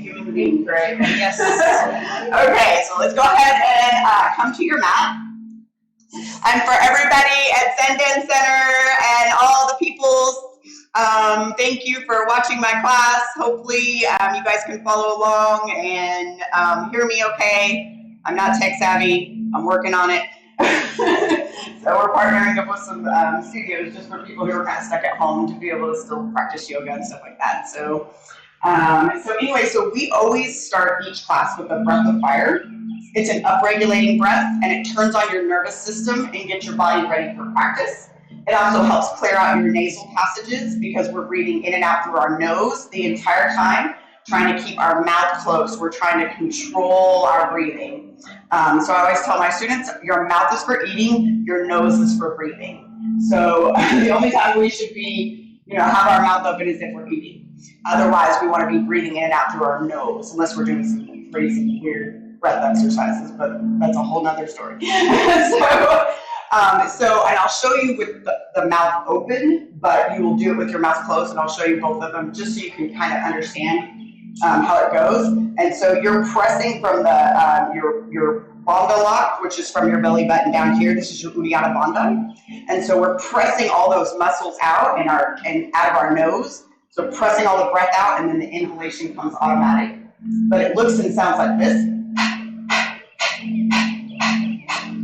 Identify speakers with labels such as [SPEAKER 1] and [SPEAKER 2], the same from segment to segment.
[SPEAKER 1] Human beings, right? Yes. Okay, so let's go ahead and come to your mat. And for everybody at Zen Center and all the peoples, thank you for watching my class. Hopefully you guys can follow along and hear me okay. I'm not tech savvy. I'm working on it. So we're partnering up with some studios just for people who are kind of stuck at home to be able to still practice yoga and stuff like that. So so we always start each class with a breath of fire. It's an upregulating breath, and it turns on your nervous system and gets your body ready for practice. It also helps clear out your nasal passages because we're breathing in and out through our nose the entire time, trying to keep our mouth closed. We're trying to control our breathing. So I always tell my students, your mouth is for eating, your nose is for breathing. So the only time we should be, have our mouth open is if we're eating. Otherwise, we want to be breathing in and out through our nose, unless we're doing some crazy, weird breath exercises, but that's a whole nother story. And I'll show you with the mouth open, but you will do it with your mouth closed, and I'll show you both of them just so you can kind of understand how it goes. And so you're pressing from the your Bandha lock, which is from your belly button down here. This is your Uddiyana Bandha. And so we're pressing all those muscles out and out of our nose. So pressing all the breath out, and then the inhalation comes automatic. But it looks and sounds like this.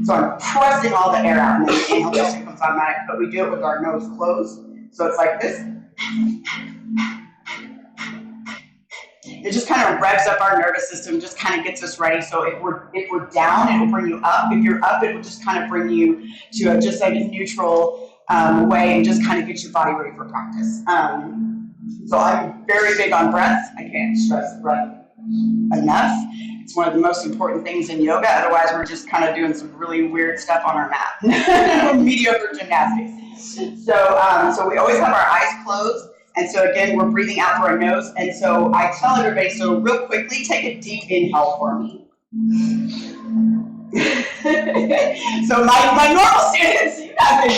[SPEAKER 1] So I'm pressing all the air out, and then the inhalation comes automatic, but we do it with our nose closed. So it's like this. It just kind of revs up our nervous system, just kind of gets us ready. So if we're down, it will bring you up. If you're up, it will just kind of bring you to just like a neutral way and just kind of get your body ready for practice. So I'm very big on breath. I can't stress breath enough. It's one of the most important things in yoga. Otherwise, we're just kind of doing some really weird stuff on our mat. Mediocre gymnastics. So we always have our eyes closed. And so again, we're breathing out through our nose. And so I tell everybody, so real quickly, take a deep inhale for me. So my normal students, you guys are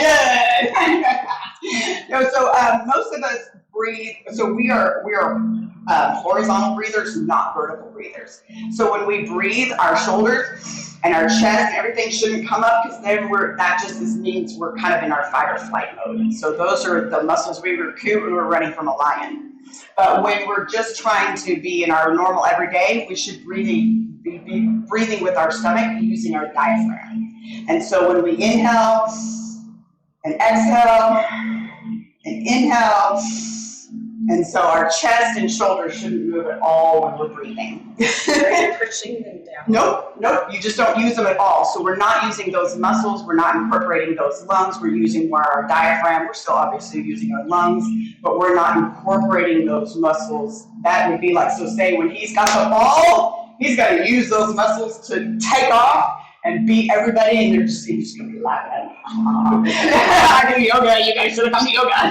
[SPEAKER 1] good. So most of us breathe. So we are horizontal breathers, not vertical breathers. So when we breathe, our shoulders and our chest and everything shouldn't come up, because then that just means we're kind of in our fight or flight mode. So those are the muscles we recruit when we're running from a lion. But when we're just trying to be in our normal everyday, we should be breathing with our stomach using our diaphragm. And so when we inhale and exhale and inhale, and so our chest and shoulders shouldn't move at all when we're breathing.
[SPEAKER 2] Are you pushing them down?
[SPEAKER 1] Nope, you just don't use them at all. So we're not using those muscles, we're not incorporating those lungs, we're using more our diaphragm, we're still obviously using our lungs, but we're not incorporating those muscles. That would be like, so say when he's got the ball, he's got to use those muscles to take off and beat everybody, and he's just going to be laughing. I do yoga, you guys should have come to yoga. I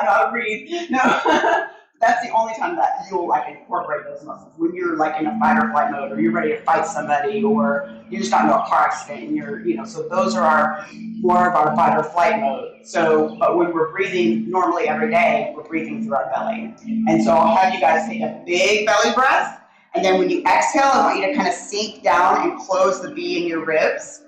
[SPEAKER 1] know how to breathe. No, that's the only time that you'll incorporate those muscles. When you're in a fight or flight mode, or you're ready to fight somebody, or you just got into a car accident, and so those are more of our fight or flight mode. So, but when we're breathing normally every day, we're breathing through our belly. And so I'll have you guys take a big belly breath, and then when you exhale, I want you to kind of sink down and close the V in your ribs.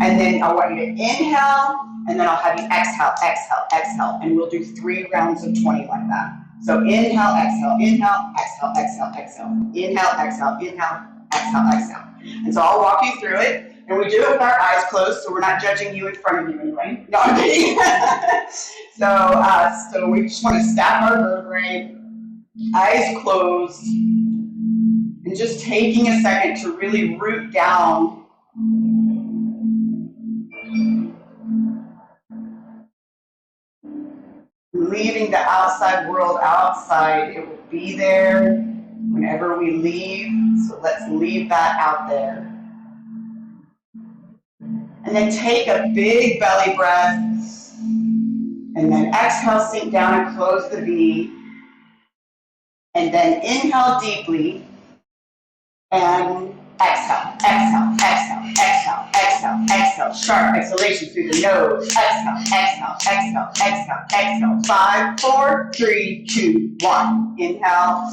[SPEAKER 1] And then I want you to inhale, and then I'll have you exhale, exhale, exhale. And we'll do 3 rounds of 20 like that. So inhale, exhale, inhale, exhale, exhale, exhale. Inhale, exhale, inhale, exhale, exhale. And so I'll walk you through it. And we do it with our eyes closed, so we're not judging you in front of you anyway. No, I'm kidding. So we just want to stack our vertebrae, eyes closed, and just taking a second to really root down leaving the outside world outside. It will be there whenever we leave, so let's leave that out there. And then take a big belly breath, and then exhale, sink down and close the V, and then inhale deeply, and exhale, exhale, exhale, exhale, exhale, exhale, sharp exhalation through the nose, exhale, exhale, exhale, exhale, exhale, 5, 4, 3, 2, 1, inhale,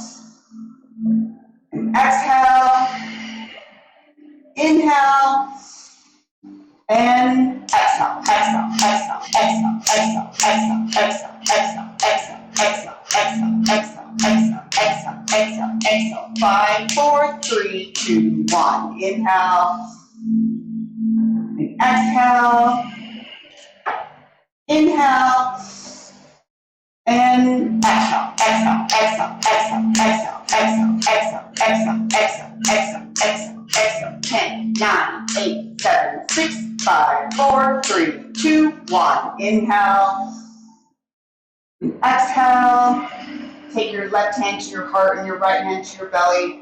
[SPEAKER 1] And exhale, exhale, exhale, exhale, exhale, exhale, exhale, exhale, exhale, exhale, exhale, exhale, exhale, exhale, exhale, exhale. 5, 4, 3, 2, 1. Inhale. And exhale. Inhale. And exhale, exhale, exhale, exhale, exhale, exhale, exhale, exhale, exhale, exhale, exhale, exhale. 10, 9, 8, 7, 6, 5, 4, 3, 2, 1. Inhale. Exhale. Take your left hand to your heart and your right hand to your belly.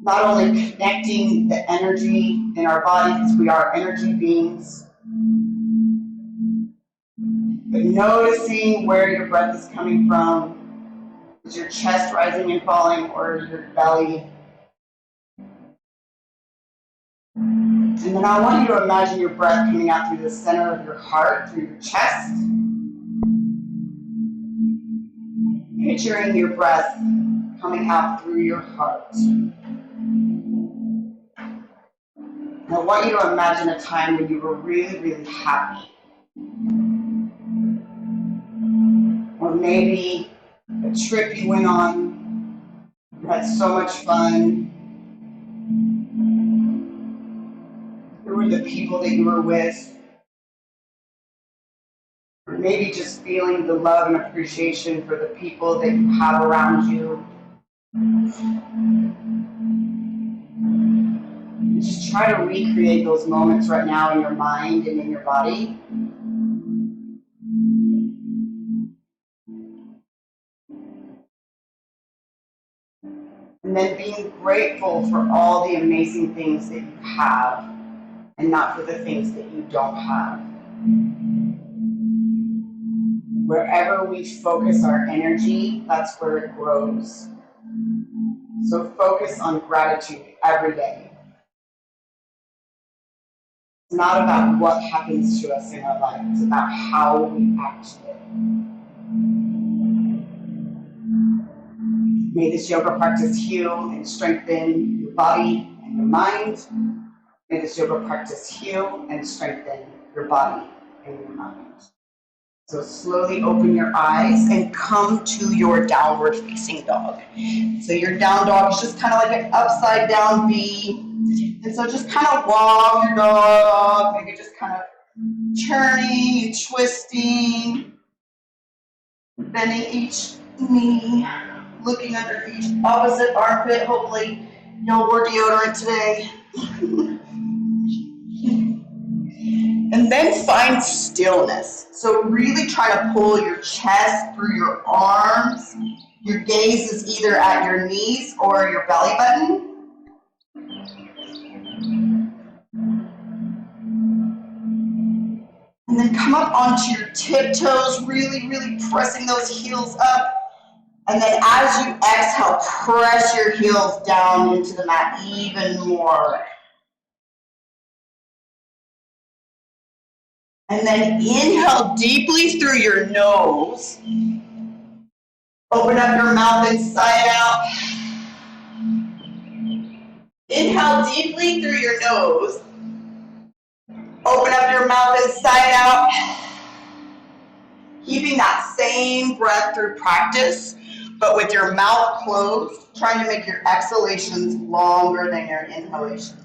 [SPEAKER 1] Not only connecting the energy in our body, because we are energy beings, but noticing where your breath is coming from. Is your chest rising and falling, or your belly? And then I want you to imagine your breath coming out through the center of your heart, through your chest. Picturing your breath coming out through your heart. And I want you to imagine a time when you were really, really happy. Or maybe a trip you went on, you had so much fun. Who were the people that you were with? Or maybe just feeling the love and appreciation for the people that you have around you. And just try to recreate those moments right now in your mind and in your body. And then being grateful for all the amazing things that you have and not for the things that you don't have. Wherever we focus our energy, that's where it grows. So focus on gratitude every day. It's not about what happens to us in our life, it's about how we act to it. May this yoga practice heal and strengthen your body and your mind. May this yoga practice heal and strengthen your body and your mind. So slowly open your eyes and come to your downward facing dog. So your down dog is just kind of like an upside down V. And so just kind of walk your dog, maybe just kind of turning, twisting, bending each knee, looking under each opposite armpit. Hopefully no wore deodorant today. And then find stillness. So really try to pull your chest through your arms. Your gaze is either at your knees or your belly button. And then come up onto your tiptoes, really, really pressing those heels up. And then as you exhale, press your heels down into the mat even more. And then inhale deeply through your nose. Open up your mouth inside out. Inhale deeply through your nose. Open up your mouth inside out. Keeping that same breath through practice, but with your mouth closed, trying to make your exhalations longer than your inhalations.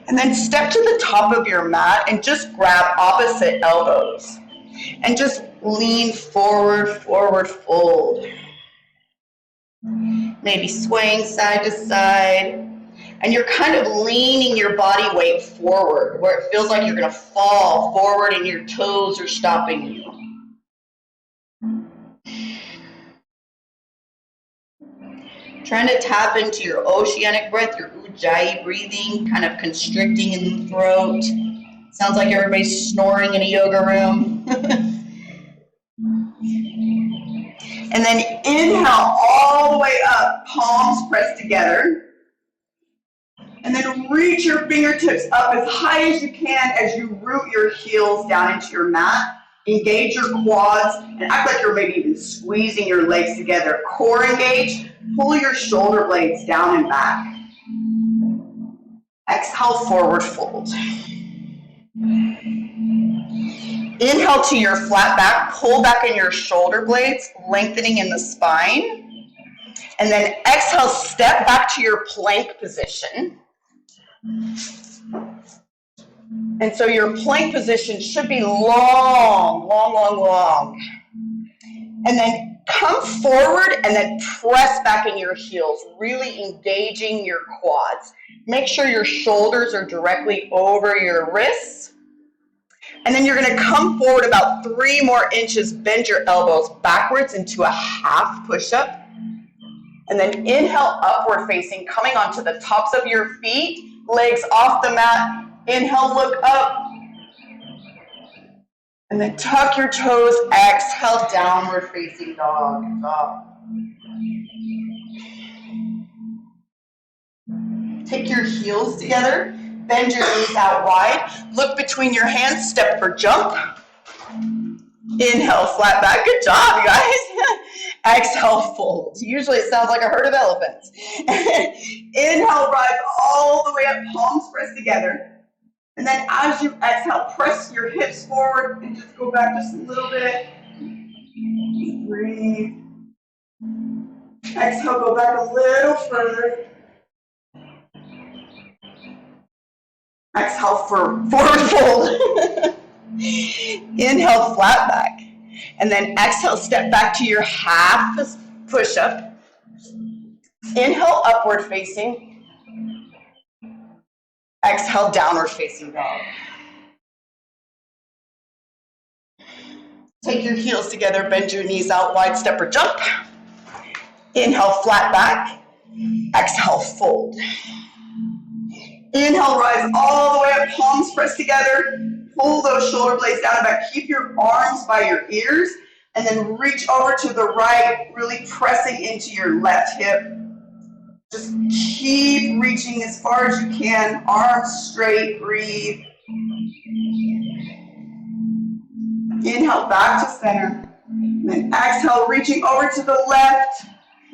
[SPEAKER 1] And then step to the top of your mat and just grab opposite elbows. And just lean forward, forward fold. Maybe swaying side to side. And you're kind of leaning your body weight forward, where it feels like you're going to fall forward and your toes are stopping you. Trying to tap into your oceanic breath, your ujjayi breathing, kind of constricting in the throat. Sounds like everybody's snoring in a yoga room. And then inhale all the way up, palms pressed together. And then reach your fingertips up as high as you can as you root your heels down into your mat. Engage your quads and act like you're maybe even squeezing your legs together. Core engage. Pull your shoulder blades down and back. exhale, forward fold. Inhale to your flat back, pull back in your shoulder blades, lengthening in the spine. And then exhale, step back to your plank position. And so your plank position should be long, long, long, long. And then come forward and then press back in your heels, really engaging your quads. Make sure your shoulders are directly over your wrists. And then you're going to come forward about 3 more inches, bend your elbows backwards into a half push-up. And then inhale, upward facing, coming onto the tops of your feet, legs off the mat. Inhale, look up. And then tuck your toes, exhale, downward facing dog. Take your heels together, bend your knees out wide, look between your hands, step or jump. Inhale, flat back, good job, you guys. Exhale, fold. Usually it sounds like a herd of elephants. Inhale, rise all the way up, palms pressed together. And then as you exhale, press your hips forward and just go back just a little bit. Breathe. Exhale, go back a little further. Exhale, forward fold. Inhale, flat back. And then exhale, step back to your half push-up. Inhale, upward facing. Exhale, downward facing dog. Take your heels together, bend your knees out wide, step or jump. Inhale, flat back. Exhale, fold. Inhale, rise all the way up, palms pressed together. Pull those shoulder blades down and back. Keep your arms by your ears, and then reach over to the right, really pressing into your left hip. Just keep reaching as far as you can, arms straight, breathe. Inhale, back to center. And then exhale, reaching over to the left.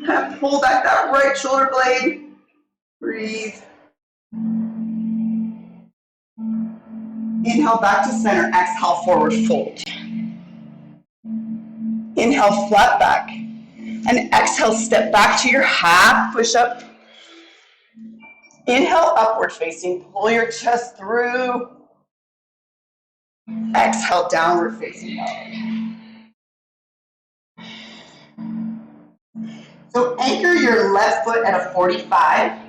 [SPEAKER 1] Kind of pull back that right shoulder blade. Breathe. Inhale, back to center. Exhale, forward fold. Inhale, flat back. And exhale, step back to your half push-up. Inhale, upward facing. Pull your chest through. Exhale, downward facing dog. So anchor your left foot at a 45.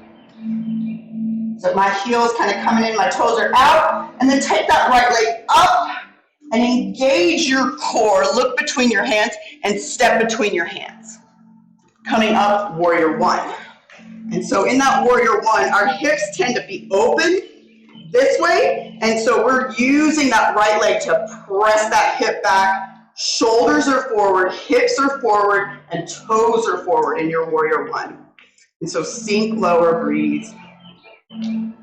[SPEAKER 1] So my heel's kind of coming in, my toes are out. And then take that right leg up and engage your core. Look between your hands and step between your hands. Coming up, warrior one. And so in that warrior one, our hips tend to be open this way. And so we're using that right leg to press that hip back. Shoulders are forward, hips are forward, and toes are forward in your warrior one. And so sink lower, breathe. And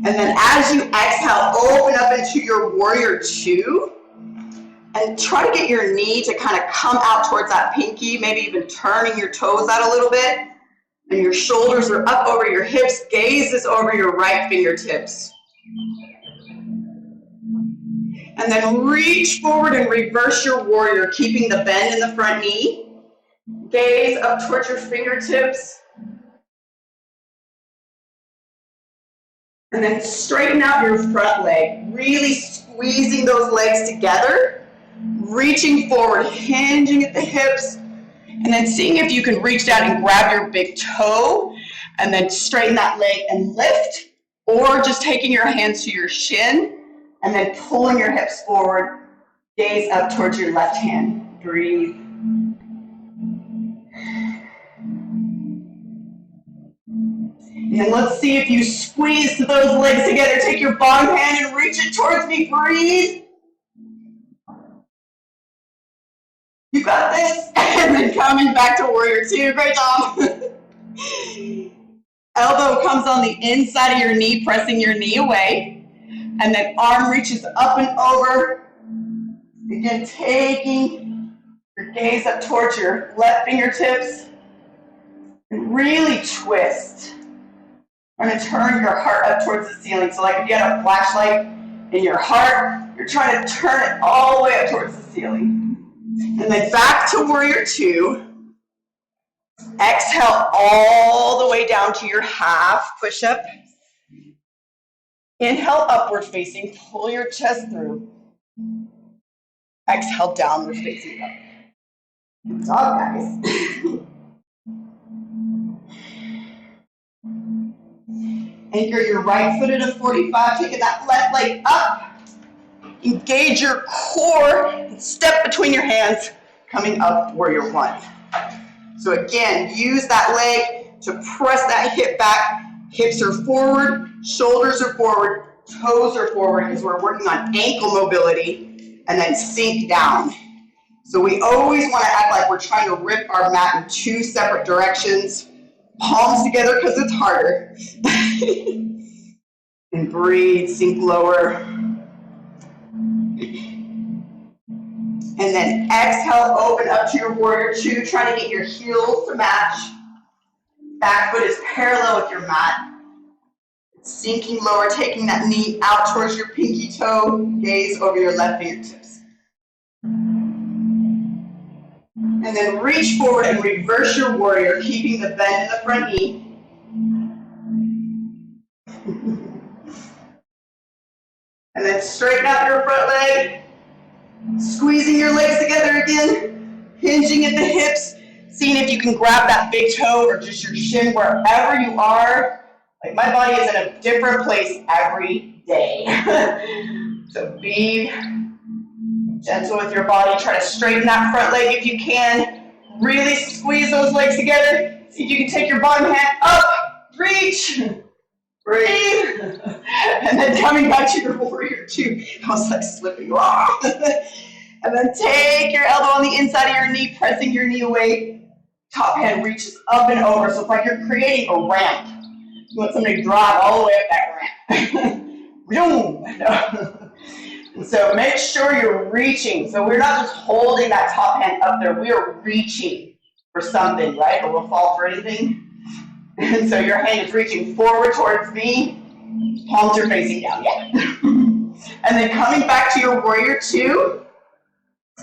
[SPEAKER 1] then as you exhale, open up into your warrior two. And try to get your knee to kind of come out towards that pinky, maybe even turning your toes out a little bit. And your shoulders are up over your hips, gaze is over your right fingertips. And then reach forward and reverse your warrior, keeping the bend in the front knee. Gaze up towards your fingertips. And then straighten out your front leg, really squeezing those legs together. Reaching forward, hinging at the hips, and then seeing if you can reach down and grab your big toe, and then straighten that leg and lift, or just taking your hands to your shin, and then pulling your hips forward, gaze up towards your left hand, breathe. And then let's see if you squeeze those legs together, take your bottom hand and reach it towards me, breathe. You got this. And then coming back to warrior two. Great job. Elbow comes on the inside of your knee, pressing your knee away. And then arm reaches up and over. Again, taking your gaze up towards your left fingertips. And really twist. Trying to turn your heart up towards the ceiling. So like if you had a flashlight in your heart, you're trying to turn it all the way up towards the ceiling. And then back to warrior two. Exhale all the way down to your half push-up. Inhale, upward facing, pull your chest through. Exhale, downward facing up. Good job, guys. Anchor your right foot at a 45, taking that left leg up. Engage your core, and step between your hands, coming up warrior one. So again, use that leg to press that hip back. Hips are forward, shoulders are forward, toes are forward, because we're working on ankle mobility, and then sink down. So we always want to act like we're trying to rip our mat in two separate directions. Palms together because it's harder. And breathe, sink lower. And then exhale, open up to your warrior two, trying to get your heels to match. Back foot is parallel with your mat. Sinking lower, taking that knee out towards your pinky toe, gaze over your left fingertips. And then reach forward and reverse your warrior, keeping the bend in the front knee. And then straighten out your front leg, squeezing your legs together again, hinging at the hips, seeing if you can grab that big toe or just your shin wherever you are. Like my body is in a different place every day. So be gentle with your body. Try to straighten that front leg if you can. Really squeeze those legs together. See if you can take your bottom hand up, reach, breathe, and then coming back to your warrior two. I was like slipping. And then take your elbow on the inside of your knee, pressing your knee away. Top hand reaches up and over. So it's like you're creating a ramp. You want somebody to drive all the way up that ramp. And so make sure you're reaching. So we're not just holding that top hand up there. We are reaching for something, right? Or we'll fall for anything. And so your hand is reaching forward towards me. Palms are facing down. Yeah. And then coming back to your warrior two.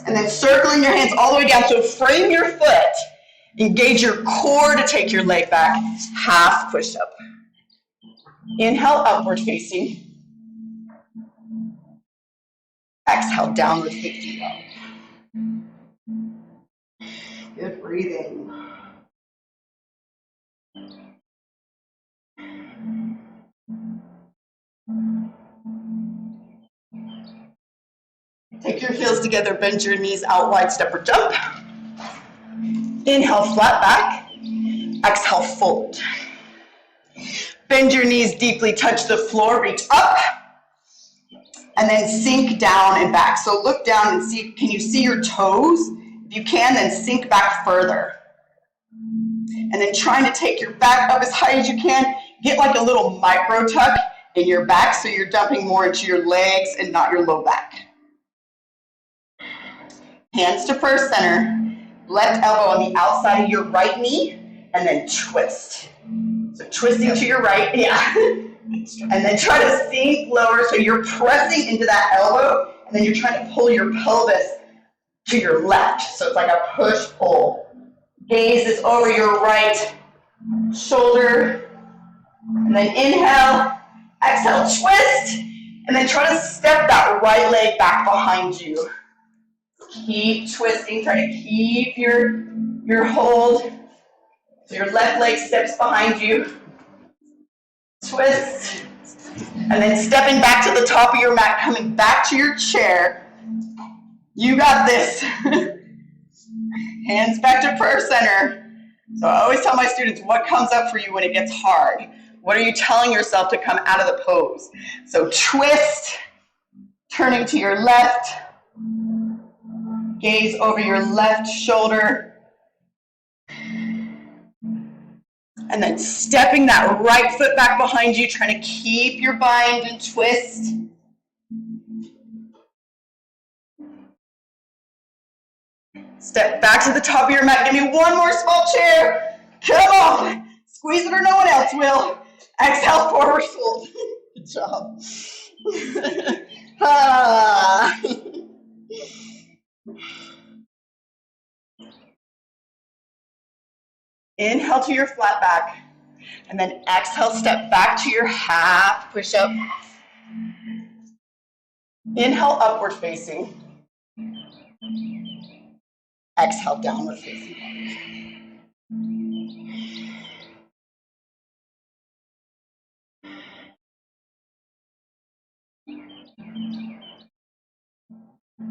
[SPEAKER 1] And then circling your hands all the way down. So frame your foot. Engage your core to take your leg back. Half push-up. Inhale, upward facing. Exhale, downward facing dog. Good breathing. Take your heels together, bend your knees out wide, step or jump. Inhale, flat back. Exhale, fold. Bend your knees deeply, touch the floor, reach up. And then sink down and back. So look down and see, can you see your toes? If you can, then sink back further. And then trying to take your back up as high as you can. Get like a little micro tuck in your back so you're dumping more into your legs and not your low back. Hands to first center. Left elbow on the outside of your right knee. And then twist. So twisting to your right, yeah. And then try to sink lower so you're pressing into that elbow and then you're trying to pull your pelvis to your left. So it's like a push-pull. Gaze is over your right shoulder. And then inhale, exhale, twist. And then try to step that right leg back behind you. Keep twisting, try to keep your hold. So your left leg steps behind you. Twist. And then stepping back to the top of your mat, coming back to your chair. You got this. Hands back to first center. So I always tell my students, what comes up for you when it gets hard? What are you telling yourself to come out of the pose? So twist, turning to your left. Gaze over your left shoulder. And then stepping that right foot back behind you, trying to keep your bind and twist. Step back to the top of your mat. Give me one more small chair. Come on. Squeeze it or no one else will. Exhale, forward fold. Good job. Inhale to your flat back. And then exhale, step back to your half push-up. Inhale, upward facing. Exhale, downward facing.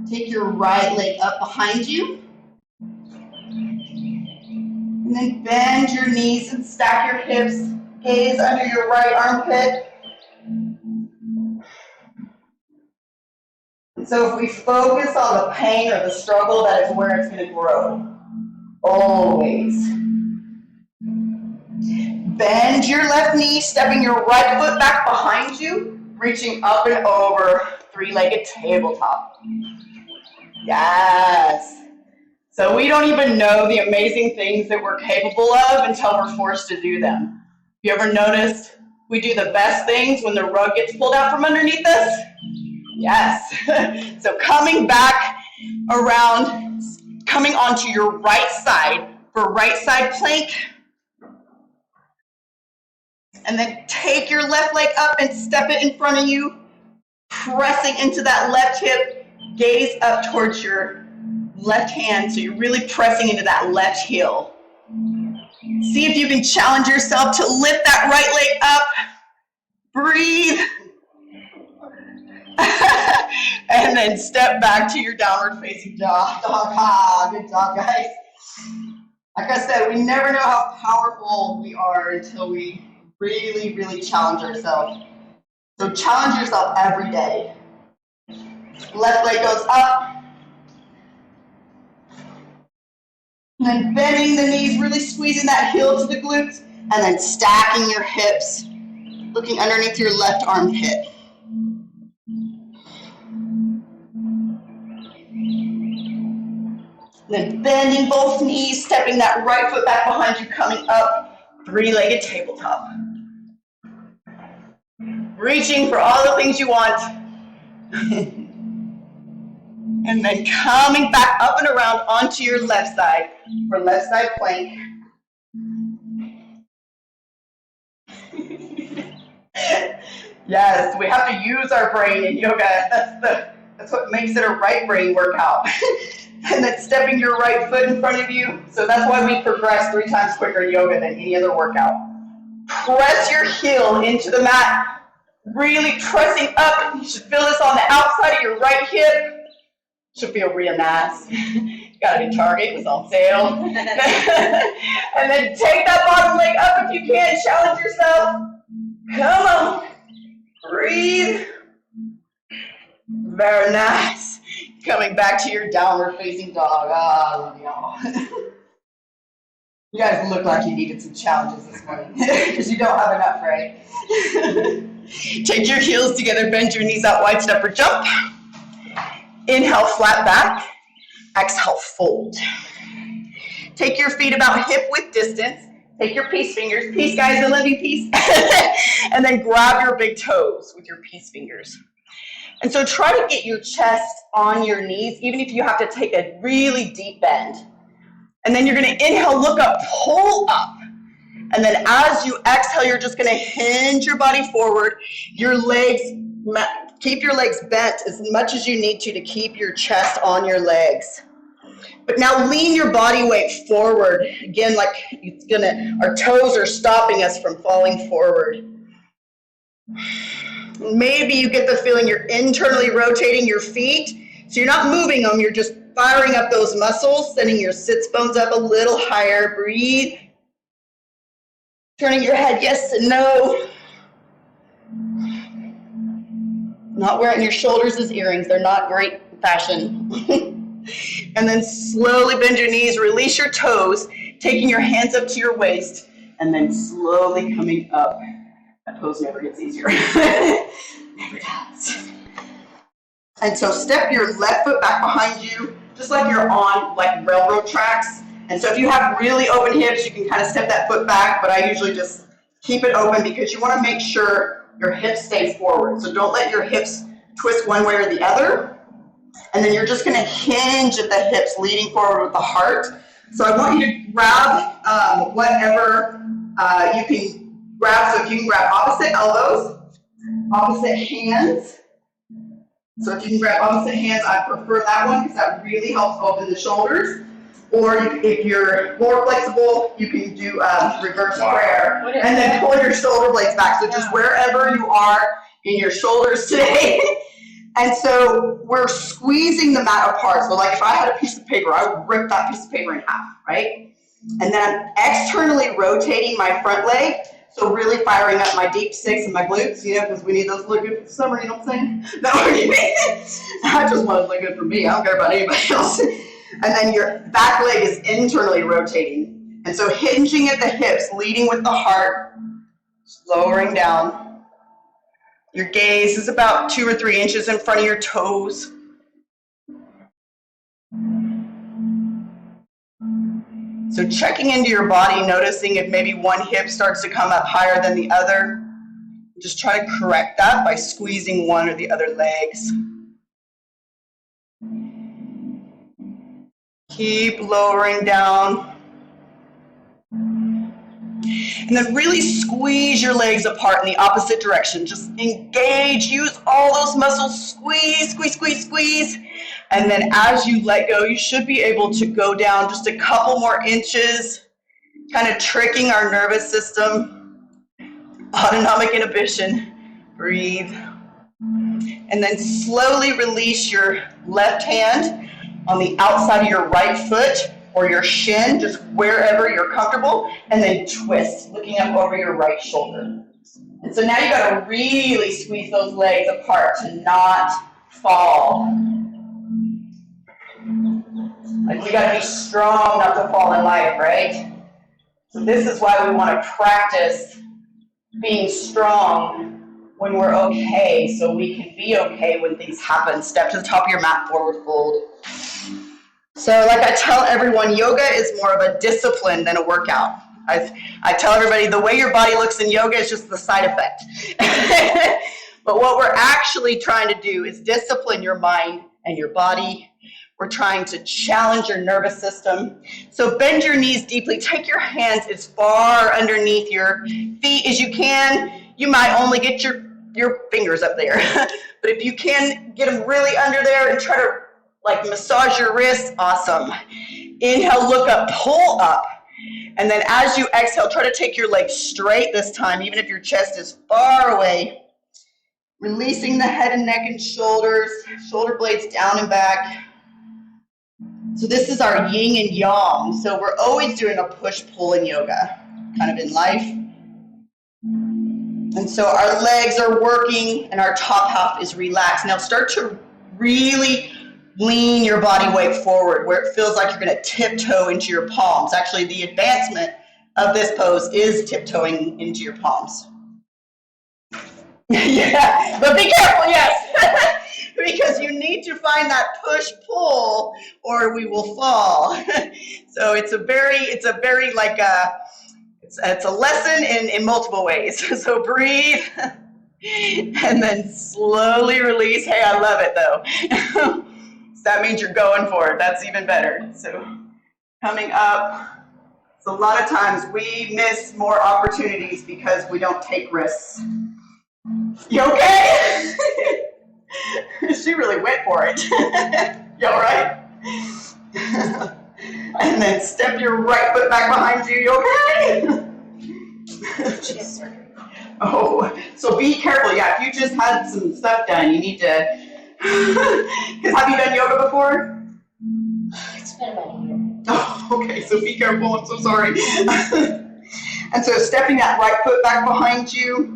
[SPEAKER 1] Take your right leg up behind you. And then bend your knees and stack your hips. Gaze under your right armpit. And so if we focus on the pain or the struggle, that is where it's going to grow. Always. Bend your left knee, stepping your right foot back behind you, reaching up and over, three-legged tabletop. Yes. So we don't even know the amazing things that we're capable of until we're forced to do them. You ever noticed we do the best things when the rug gets pulled out from underneath us? Yes. So coming back around, coming onto your right side for right side plank. And then take your left leg up and step it in front of you, pressing into that left hip, gaze up towards your left hand, so you're really pressing into that left heel. See if you can challenge yourself to lift that right leg up, breathe, and then step back to your downward facing dog. Good job, guys. Like I said, we never know how powerful we are until we really, really challenge ourselves. So challenge yourself every day. Left leg goes up. And then bending the knees, really squeezing that heel to the glutes, and then stacking your hips, looking underneath your left armpit. Then bending both knees, stepping that right foot back behind you, coming up, three-legged tabletop. Reaching for all the things you want. And then coming back up and around onto your left side for left side plank. Yes, we have to use our brain in yoga. That's what makes it a right brain workout. And then stepping your right foot in front of you. So that's why we progress 3 times quicker in yoga than any other workout. Press your heel into the mat. Really pressing up. You should feel this on the outside of your right hip. Should feel real nice. Got a new Target, it was on sale. And then take that bottom leg up if you can. Challenge yourself. Come on. Breathe. Very nice. Coming back to your downward facing dog. I love y'all. You guys look like you needed some challenges this morning because you don't have enough, right? Take your heels together, bend your knees out wide, step or jump. Inhale, flat back. Exhale, fold. Take your feet about hip width distance. Take your peace fingers. Peace, guys, I love you, peace. And then grab your big toes with your peace fingers. And so try to get your chest on your knees, even if you have to take a really deep bend. And then you're going to inhale, look up, pull up. And then as you exhale, you're just going to hinge your body forward. Your legs, keep your legs bent as much as you need to keep your chest on your legs. But now lean your body weight forward. Again, like it's gonna, our toes are stopping us from falling forward. Maybe you get the feeling you're internally rotating your feet. So you're not moving them, you're just firing up those muscles, sending your sits bones up a little higher. Breathe. Turning your head yes and no. Not wearing your shoulders as earrings. They're not great fashion. And then slowly bend your knees, release your toes, taking your hands up to your waist, and then slowly coming up. That pose never gets easier. Never does. And so step your left foot back behind you, just like you're on like railroad tracks. And so if you have really open hips, you can kind of step that foot back, but I usually just keep it open because you want to make sure your hips stay forward. So don't let your hips twist one way or the other. And then you're just going to hinge at the hips, leading forward with the heart. So I want you to grab whatever you can grab. So if you can grab opposite elbows, opposite hands. So if you can grab opposite hands, I prefer that one because that really helps open the shoulders. Or if you're more flexible, you can do reverse prayer and then pull your shoulder blades back. So just wherever you are in your shoulders today. And so we're squeezing the mat apart. So like if I had a piece of paper, I would rip that piece of paper in half, right? And then I'm externally rotating my front leg. So really firing up my deep six and my glutes, you know, because we need those to look good for the summer, you know what I'm saying? That what you mean? I just want to look good for me. I don't care about anybody else. And then your back leg is internally rotating. And so hinging at the hips, leading with the heart, lowering down. Your gaze is about 2 or 3 inches in front of your toes. So checking into your body, noticing if maybe one hip starts to come up higher than the other. Just try to correct that by squeezing one or the other legs. Keep lowering down. And then really squeeze your legs apart in the opposite direction. Just engage, use all those muscles, squeeze, squeeze, squeeze, squeeze. And then as you let go, you should be able to go down just a couple more inches, kind of tricking our nervous system. Autonomic inhibition. Breathe. And then slowly release your left hand on the outside of your right foot or your shin, just wherever you're comfortable, and then twist, looking up over your right shoulder. And so now you got to really squeeze those legs apart to not fall. Like we got to be strong not to fall in life, right? So this is why we want to practice being strong when we're okay, so we can be okay when things happen. Step to the top of your mat, forward fold. So like I tell everyone, yoga is more of a discipline than a workout. I tell everybody the way your body looks in yoga is just the side effect. But what we're actually trying to do is discipline your mind and your body. We're trying to challenge your nervous system. So bend your knees deeply. Take your hands as far underneath your feet as you can. You might only get your fingers up there. But if you can get them really under there and try to like massage your wrists, awesome. Inhale, look up, pull up. And then as you exhale, try to take your legs straight this time, even if your chest is far away. Releasing the head and neck and shoulders, shoulder blades down and back. So this is our yin and yang. So we're always doing a push-pull in yoga, kind of in life. And so our legs are working and our top half is relaxed. Now start to really lean your body weight forward where it feels like you're going to tiptoe into your palms. Actually, the advancement of this pose is tiptoeing into your palms. Yeah, but be careful, yes, because you need to find that push-pull or we will fall. So it's a very like it's a lesson in multiple ways. So breathe and then slowly release. Hey, I love it though. That means you're going for it. That's even better. So coming up, so a lot of times we miss more opportunities because we don't take risks. You okay? She really went for it. You all right? And then step your right foot back behind you. You okay?
[SPEAKER 2] She has surgery.
[SPEAKER 1] Oh, so be careful. Yeah, if you just had some stuff done, you need to. Because have you done yoga before?
[SPEAKER 2] It's been about a year.
[SPEAKER 1] Oh, okay, so be careful. I'm so sorry. And so stepping that right foot back behind you.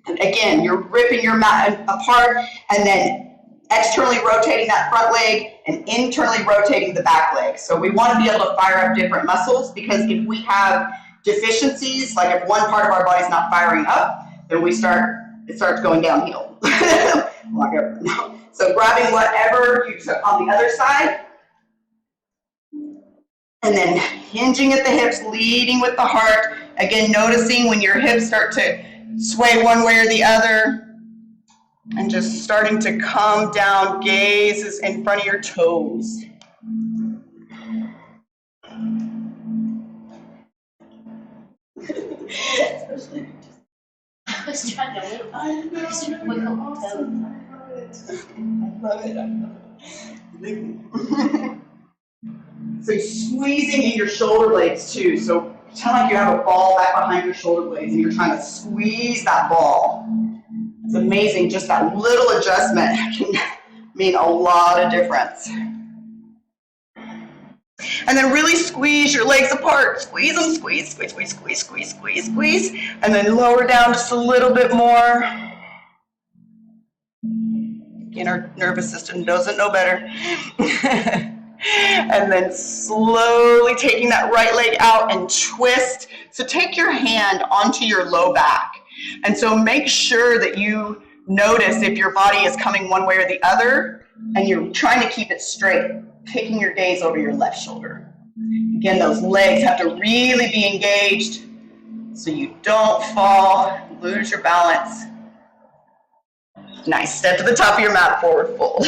[SPEAKER 1] And again, you're ripping your mat apart and then externally rotating that front leg and internally rotating the back leg. So we want to be able to fire up different muscles because if we have deficiencies, like if one part of our body is not firing up, then it starts going downhill. So grabbing whatever you took on the other side. And then hinging at the hips, leading with the heart. Again, noticing when your hips start to sway one way or the other. And just starting to come down, gaze is in front of your toes.
[SPEAKER 2] I was trying to wiggle my toes.
[SPEAKER 1] I love it. So you're squeezing in your shoulder blades too. So pretend like you have a ball back behind your shoulder blades and you're trying to squeeze that ball. It's amazing, just that little adjustment can mean a lot of difference. And then really squeeze your legs apart. Squeeze them, squeeze, squeeze, squeeze, squeeze, squeeze, squeeze, squeeze. And then lower down just a little bit more. Again, our nervous system doesn't know better. And then slowly taking that right leg out and twist. So take your hand onto your low back. And so make sure that you notice if your body is coming one way or the other, and you're trying to keep it straight, taking your gaze over your left shoulder. Again, those legs have to really be engaged so you don't fall, lose your balance. Nice, step to the top of your mat, forward fold.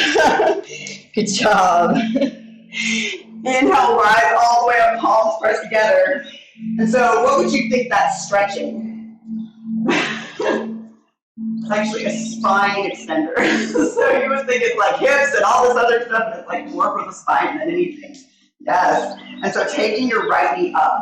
[SPEAKER 1] Good job. Inhale, rise all the way up, palms pressed together. And so what would you think that's stretching? It's actually a spine extender. So you would think it's like hips and all this other stuff, and it's like more for the spine than anything. Yes. And so taking your right knee up.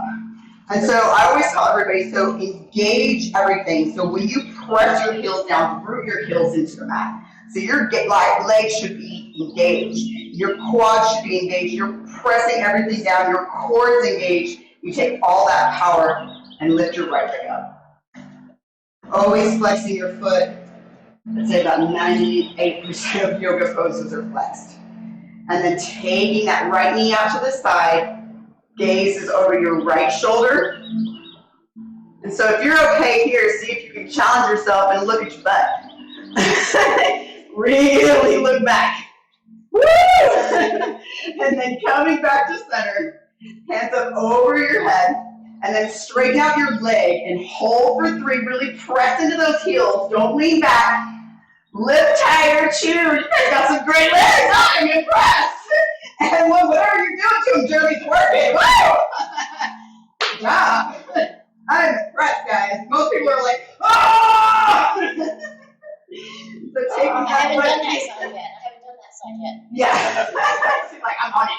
[SPEAKER 1] And so I always tell everybody, so engage everything. So when you press your heels down, root your heels into the mat. So your legs should be engaged. Your quads should be engaged. You're pressing everything down. Your core is engaged. You take all that power and lift your right leg up. Always flexing your foot. I'd say about 98% of yoga poses are flexed. And then taking that right knee out to the side, gaze is over your right shoulder. And so if you're okay here, see if you can challenge yourself and look at your butt. Really look back. Woo! And then coming back to center, hands up over your head. And then straighten out your leg and hold for 3. Really press into those heels. Don't lean back. Lift higher, chew. You guys got some great legs. I'm impressed. And whatever you're doing to them, Jeremy's working. Woo! Good job. I'm impressed, guys. Most people are like, oh! So taking
[SPEAKER 2] I
[SPEAKER 1] that
[SPEAKER 2] haven't
[SPEAKER 1] right
[SPEAKER 2] done that side yet.
[SPEAKER 1] Yeah. She's like, I'm on it.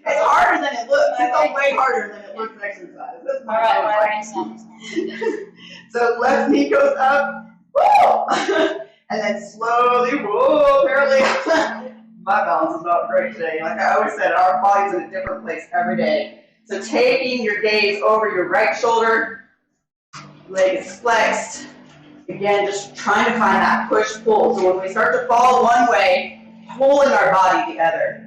[SPEAKER 1] It's harder than it looks. It's way harder than it looks exercise.
[SPEAKER 2] All right.
[SPEAKER 1] So left knee goes up. Woo! And then slowly, whoa, apparently my balance is not great today. Like I always said, our body's in a different place every day. So taking your gaze over your right shoulder, leg is flexed. Again, just trying to find that push-pull. So when we start to fall one way, pulling our body the other.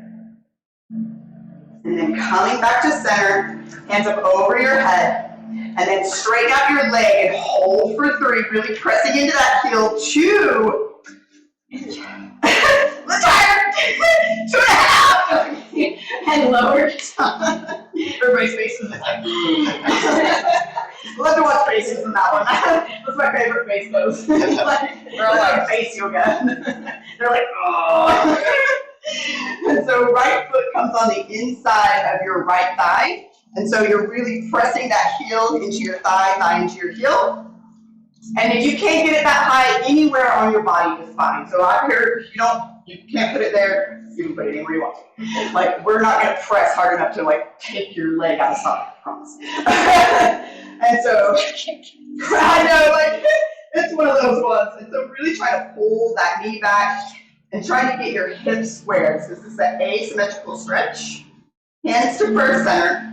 [SPEAKER 1] And then coming back to center, hands up over your head. And then straighten out your leg and hold for 3, really pressing into that heel. 2. Retire. 2.5. And lower your tongue. Everybody's faces is like, love to watch faces in that one. That's my favorite face pose. They're all like face yoga. They're like, oh. And so right foot comes on the inside of your right thigh. And so you're really pressing that heel into your thigh, thigh into your heel. And if you can't get it that high, anywhere on your body is fine. So I've heard you can't put it there, you can put it anywhere you want to. Like, we're not going to press hard enough to like take your leg out of socket, I promise. And so, I know, like, it's one of those ones. And so really try to pull that knee back and trying to get your hips squared. So this is the asymmetrical stretch. Hands to first center.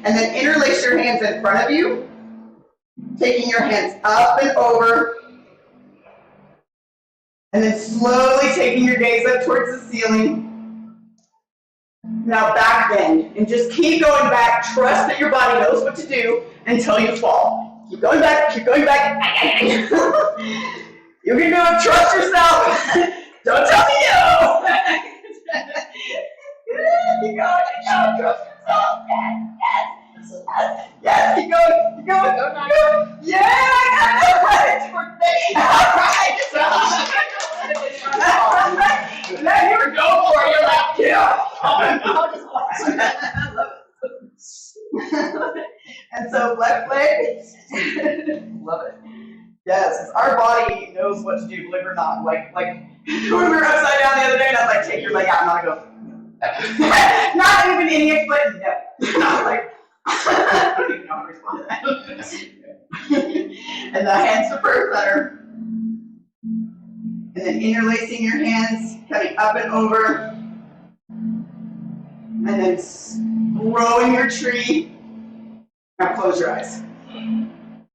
[SPEAKER 1] And then interlace your hands in front of you, taking your hands up and over, and then slowly taking your gaze up towards the ceiling. Now back bend, and just keep going back. Trust that your body knows what to do until you fall. Keep going back, keep going back. You can do it, trust yourself. Don't tell me no. Keep going, trust yourself. Yes, keep going, keep going, keep going. Yeah, right. Now you were going for it, you're like, yeah. And so left leg, love it. Yes, our body knows what to do, believe it or not. Like when we were upside down the other day, and I was like, take your leg out, and I go, not even any explanation, no. And I was like, I don't even know how to respond to that. And the hands to first center. And then interlacing your hands, coming up and over. And then growing your tree. Now close your eyes.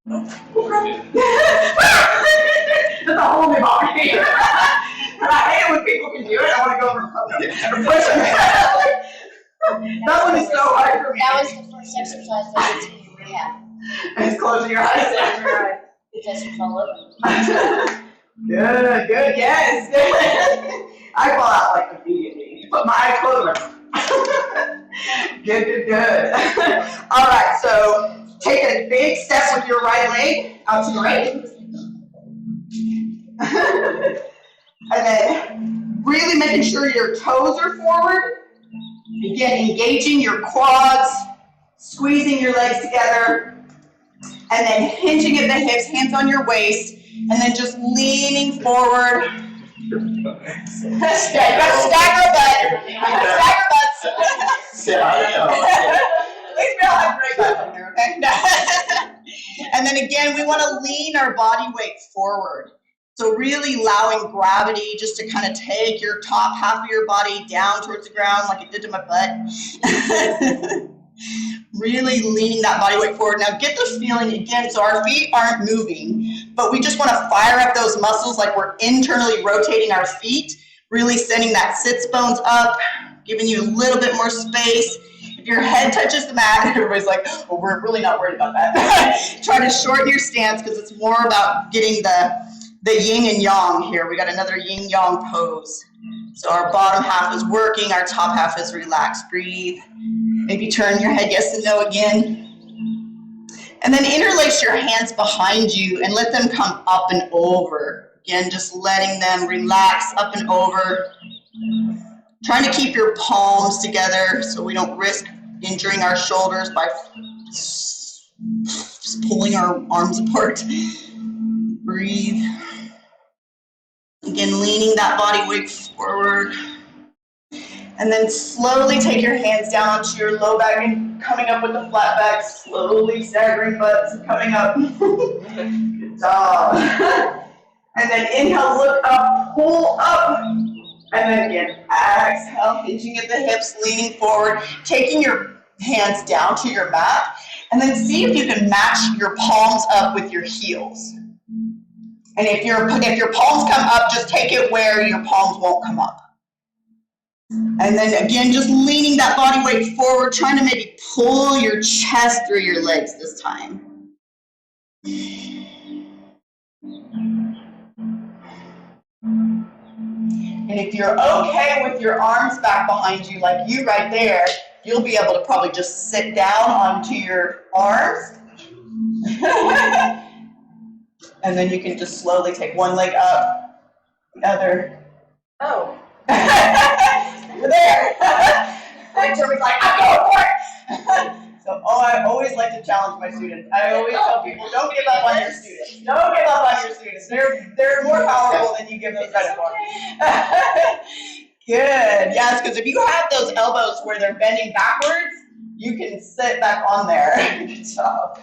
[SPEAKER 1] That's a whole new body. And I hate it when people can do it. I want to go over and push them. That one is so hard for me.
[SPEAKER 2] That was the first exercise that we did in rehab.
[SPEAKER 1] And just closing your eyes.
[SPEAKER 2] Because it's all over.
[SPEAKER 1] Good, good, yes. I fall out like immediately. Put my eyes closed. Good, good, good. All right, so take a big step with your right leg out to the right. And then really making sure your toes are forward. Again, engaging your quads, squeezing your legs together, and then hinging at the hips, hands on your waist, and then just leaning forward. Stagger butt. Stagger butts. At least we all have great butts in there, okay? And then again, we want to lean our body weight forward. So really allowing gravity just to kind of take your top half of your body down towards the ground like it did to my butt. Really leaning that body weight forward. Now get the feeling again, so our feet aren't moving, but we just want to fire up those muscles like we're internally rotating our feet, really sending that sits bones up, giving you a little bit more space. If your head touches the mat, everybody's like, well, we're really not worried about that. Try to shorten your stance because it's more about getting the yin and yang here. We got another yin yang pose. So our bottom half is working, our top half is relaxed. Breathe. Maybe turn your head yes and no again. And then interlace your hands behind you and let them come up and over. Again, just letting them relax up and over. Trying to keep your palms together so we don't risk injuring our shoulders by just pulling our arms apart. Breathe. Again, leaning that body weight forward. And then slowly take your hands down onto your low back and coming up with the flat back, slowly staggering butts and coming up. Good job. And then inhale, look up, pull up. And then again, exhale, hinging at the hips, leaning forward, taking your hands down to your mat. And then see if you can match your palms up with your heels. And if your palms come up, just take it where your palms won't come up. And then again, just leaning that body weight forward, trying to maybe pull your chest through your legs this time. And if you're okay with your arms back behind you, like you right there, you'll be able to probably just sit down onto your arms. And then you can just slowly take one leg up, the other. Oh. You're there. And Jeremy's like, I'm going for it. So I always like to challenge my students. I always tell people, don't give up on your students. Don't give up on your students. They're more powerful than you give them credit for. Good. Yes, because if you have those elbows where they're bending backwards, you can sit back on there. Good job.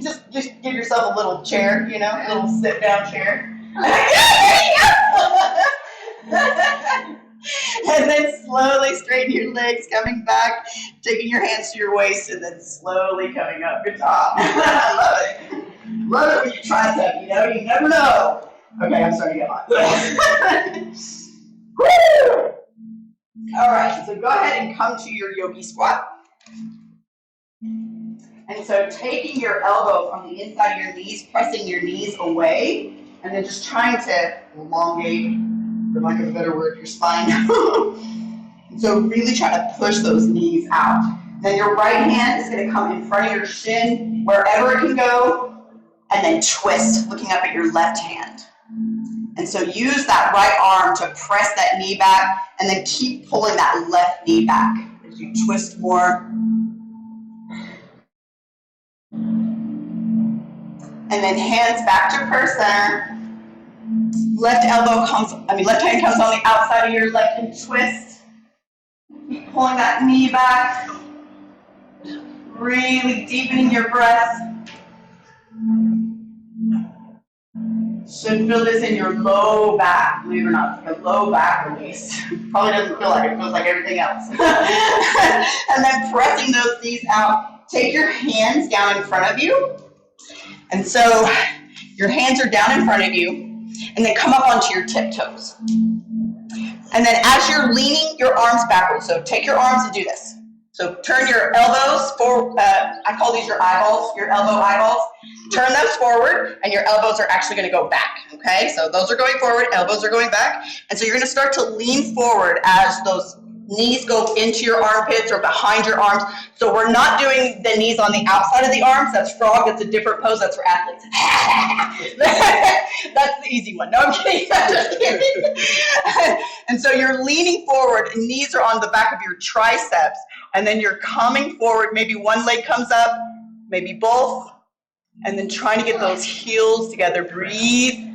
[SPEAKER 1] Just give yourself a little chair, you know, a little sit down chair. And then slowly straighten your legs, coming back, taking your hands to your waist, and then slowly coming up. Good job. I love it. Love it when you try something, you know, you never know. Okay, I'm starting to get hot. Woo! All right, so go ahead and come to your yogi squat. And so taking your elbow from the inside of your knees, pressing your knees away, and then just trying to elongate, for lack of a better word, your spine. So really try to push those knees out. Then your right hand is going to come in front of your shin, wherever it can go, and then twist, looking up at your left hand. And so use that right arm to press that knee back, and then keep pulling that left knee back as you twist more. And then hands back to purse center. Left hand comes on the outside of your leg and twist. Keep pulling that knee back. Really deepening your breath. Should feel this in your low back, believe it or not, like a low back release. Probably doesn't feel like it, feels like everything else. And then pressing those knees out. Take your hands down in front of you. And so your hands are down in front of you, and then come up onto your tiptoes. And then as you're leaning your arms backwards, so take your arms and do this. So turn your elbows forward, I call these your eyeballs, your elbow eyeballs. Turn those forward, and your elbows are actually going to go back, okay? So those are going forward, elbows are going back. And so you're going to start to lean forward as those knees go into your armpits or behind your arms. So we're not doing the knees on the outside of the arms. That's frog. That's a different pose. That's for athletes. That's the easy one. No, I'm kidding. I'm just kidding. And so you're leaning forward, and knees are on the back of your triceps. And then you're coming forward. Maybe one leg comes up, maybe both. And then trying to get those heels together. Breathe.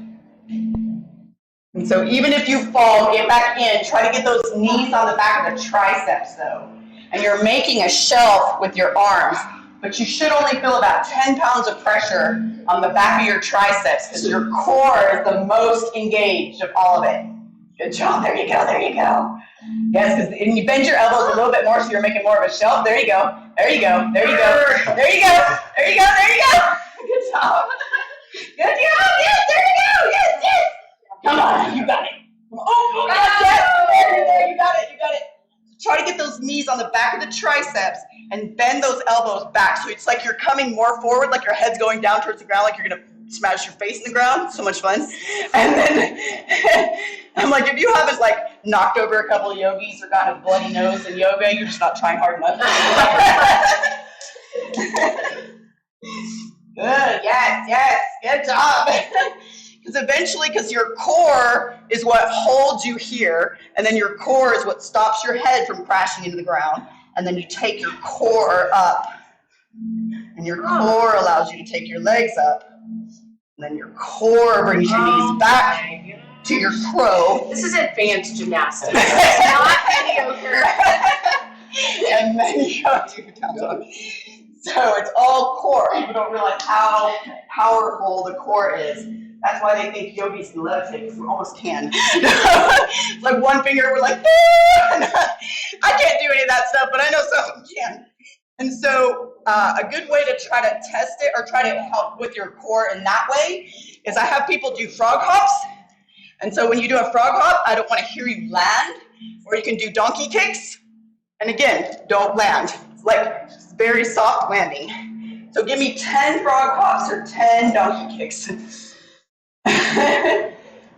[SPEAKER 1] And so even if you fall, get back in. Try to get those knees on the back of the triceps, though. And you're making a shelf with your arms, but you should only feel about 10 pounds of pressure on the back of your triceps because your core is the most engaged of all of it. Good job. There you go. There you go. Yes, because you bend your elbows a little bit more, so you're making more of a shelf. There you go. There you go. There you go. There you go. There you go. There you go. Good job. Good job. Yes, there you go. Yes, yes. Come on, you got it. Oh, yes, there, you got it, you got it. Try to get those knees on the back of the triceps and bend those elbows back. So it's like you're coming more forward, like your head's going down towards the ground, like you're gonna smash your face in the ground. So much fun. And then I'm like, if you haven't like knocked over a couple of yogis or gotten a bloody nose in yoga, you're just not trying hard enough. Good, yes, yes, good job. Because eventually, because your core is what holds you here, and then your core is what stops your head from crashing into the ground, and then you take your core up, and your core allows you to take your legs up, and then your core brings your knees back to your crow.
[SPEAKER 3] This is advanced gymnastics, not mediocre.
[SPEAKER 1] And then you go to down dog. So it's all core. People don't realize how powerful the core is. That's why they think yogis can levitate, because we almost can. It's like one finger, we're like, I can't do any of that stuff, but I know some of them can. And so a good way to try to test it or try to help with your core in that way is I have people do frog hops. And so when you do a frog hop, I don't want to hear you land, or you can do donkey kicks. And again, don't land. It's like very soft landing. So give me 10 frog hops or 10 donkey kicks.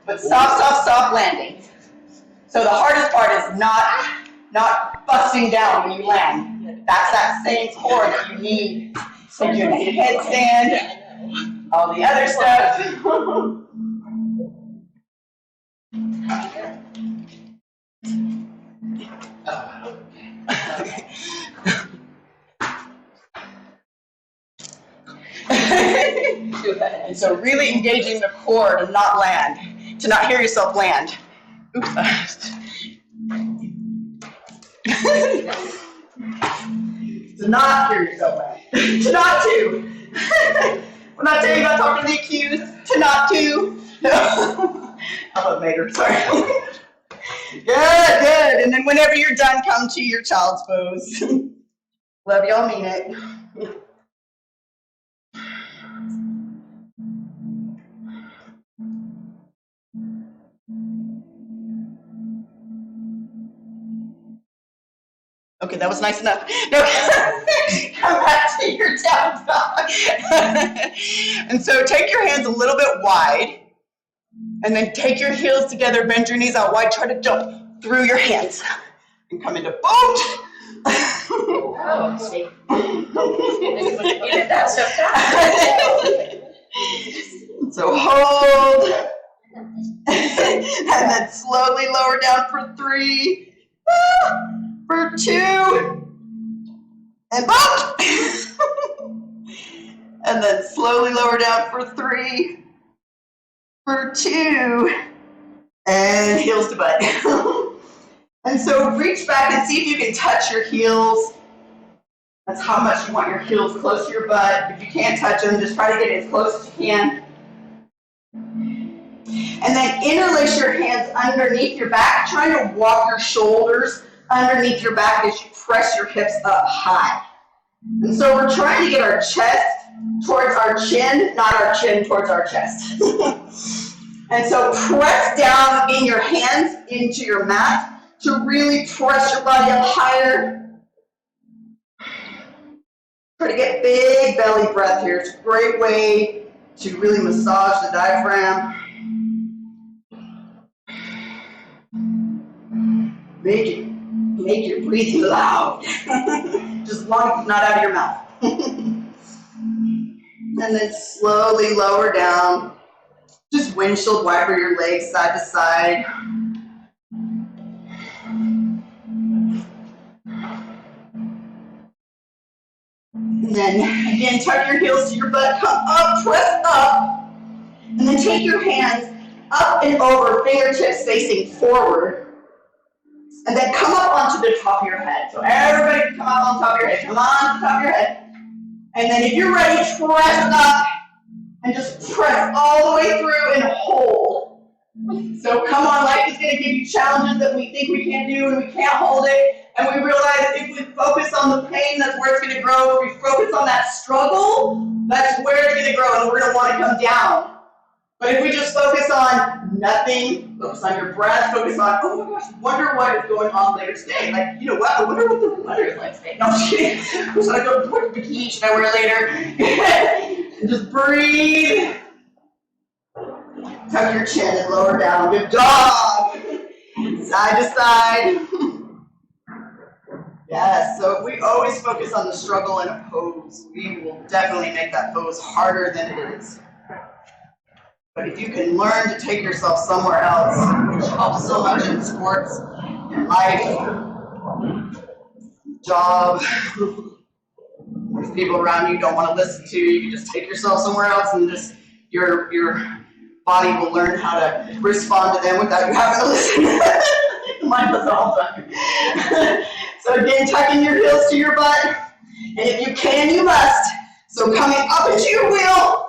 [SPEAKER 1] But soft landing. So the hardest part is not busting down when you land. That's that same core that you need. So your headstand, all the other stuff. And so really engaging the core to not land, to not hear yourself land. Oops. To not hear yourself land. To not to. We're not saying about talking to the accused. To not to. How about Mater? Sorry. Good. And then whenever you're done, come to your child's pose. Love y'all, mean it. Okay, that was nice enough. No, come back to your down dog. And so take your hands a little bit wide, and then take your heels together, bend your knees out wide, try to jump through your hands. and come into boat.
[SPEAKER 3] Oh, see. You did that so fast.
[SPEAKER 1] So hold, and then slowly lower down for 3, for 2, and boat. And then slowly lower down for 3, for 2, and heels to butt. And so reach back and see if you can touch your heels. That's how much you want your heels close to your butt. If you can't touch them, just try to get as close as you can. And then interlace your hands underneath your back, trying to walk your shoulders underneath your back as you press your hips up high. And so we're trying to get our chest towards our chin, not our chin towards our chest. And so press down in your hands into your mat to really press your body up higher. Try to get big belly breath here. It's a great way to really massage the diaphragm. Make your breathing loud. Just as long as it's not out of your mouth. And then slowly lower down. Just windshield wiper your legs side to side. And then again, tuck your heels to your butt, come up, press up. And then take your hands up and over, fingertips facing forward. And then come up onto the top of your head. So everybody come up on top of your head. Come on to the top of your head. And then if you're ready, press up and just press all the way through and hold. So come on, life is going to give you challenges that we think we can't do and we can't hold it. And we realize if we focus on the pain, that's where it's going to grow. If we focus on that struggle, that's where it's going to grow and we're going to want to come down. But if we just focus on nothing, focus on your breath, focus on, oh my gosh, wonder what is going on later today. Like, you know what, I wonder what the weather is like today. No, I'm just kidding. So I go, what bikini should I wear later? And just breathe. Tuck your chin and lower down. Good job. Side to side. Yes, so if we always focus on the struggle in a pose, we will definitely make that pose harder than it is. But if you can learn to take yourself somewhere else, which helps so much in sports, in life, job, if people around you don't want to listen to you, you can just take yourself somewhere else and just your body will learn how to respond to them without you having to listen. Mine does it all the time. So again, tucking your heels to your butt, and if you can, you must. So coming up into your wheel.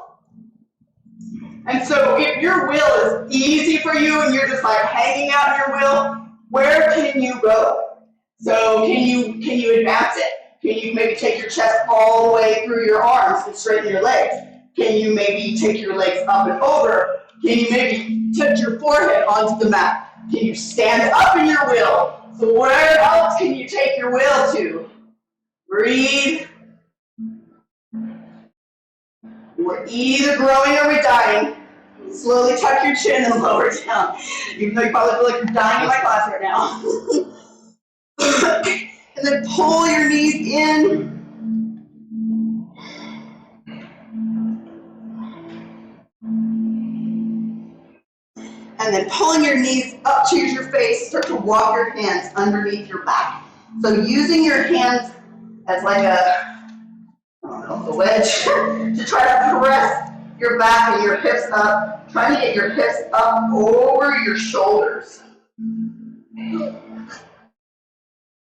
[SPEAKER 1] And so if your wheel is easy for you and you're just like hanging out in your wheel, where can you go? So can you advance it? Can you maybe take your chest all the way through your arms and straighten your legs? Can you maybe take your legs up and over? Can you maybe touch your forehead onto the mat? Can you stand up in your wheel? So where else can you take your wheel to? Breathe. We're either growing or we're dying. Slowly tuck your chin and lower down. Even though you probably feel like you're dying in my class right now. And then pull your knees in. And then pulling your knees up to your face, start to walk your hands underneath your back. So using your hands as like a wedge to try to press your back and your hips up, trying to get your hips up over your shoulders. And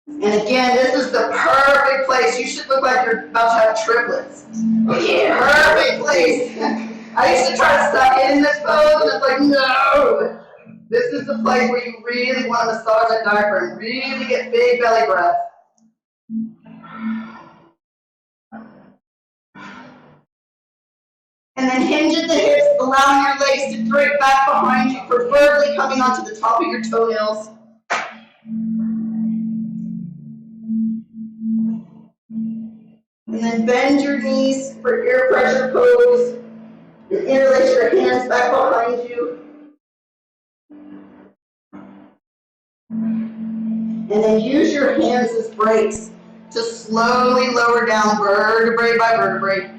[SPEAKER 1] again, this is the perfect place. You should look like you're about to have triplets. Yeah, perfect place. I used to try to suck in this pose, and it's like, no. This is the place where you really want to massage that diaphragm, really get big belly breath. And then hinge at the hips, allowing your legs to drape back behind you, preferably coming onto the top of your toenails. And then bend your knees for ear pressure pose. And interlace your hands back behind you. And then use your hands as brakes to slowly lower down vertebrae by vertebrae.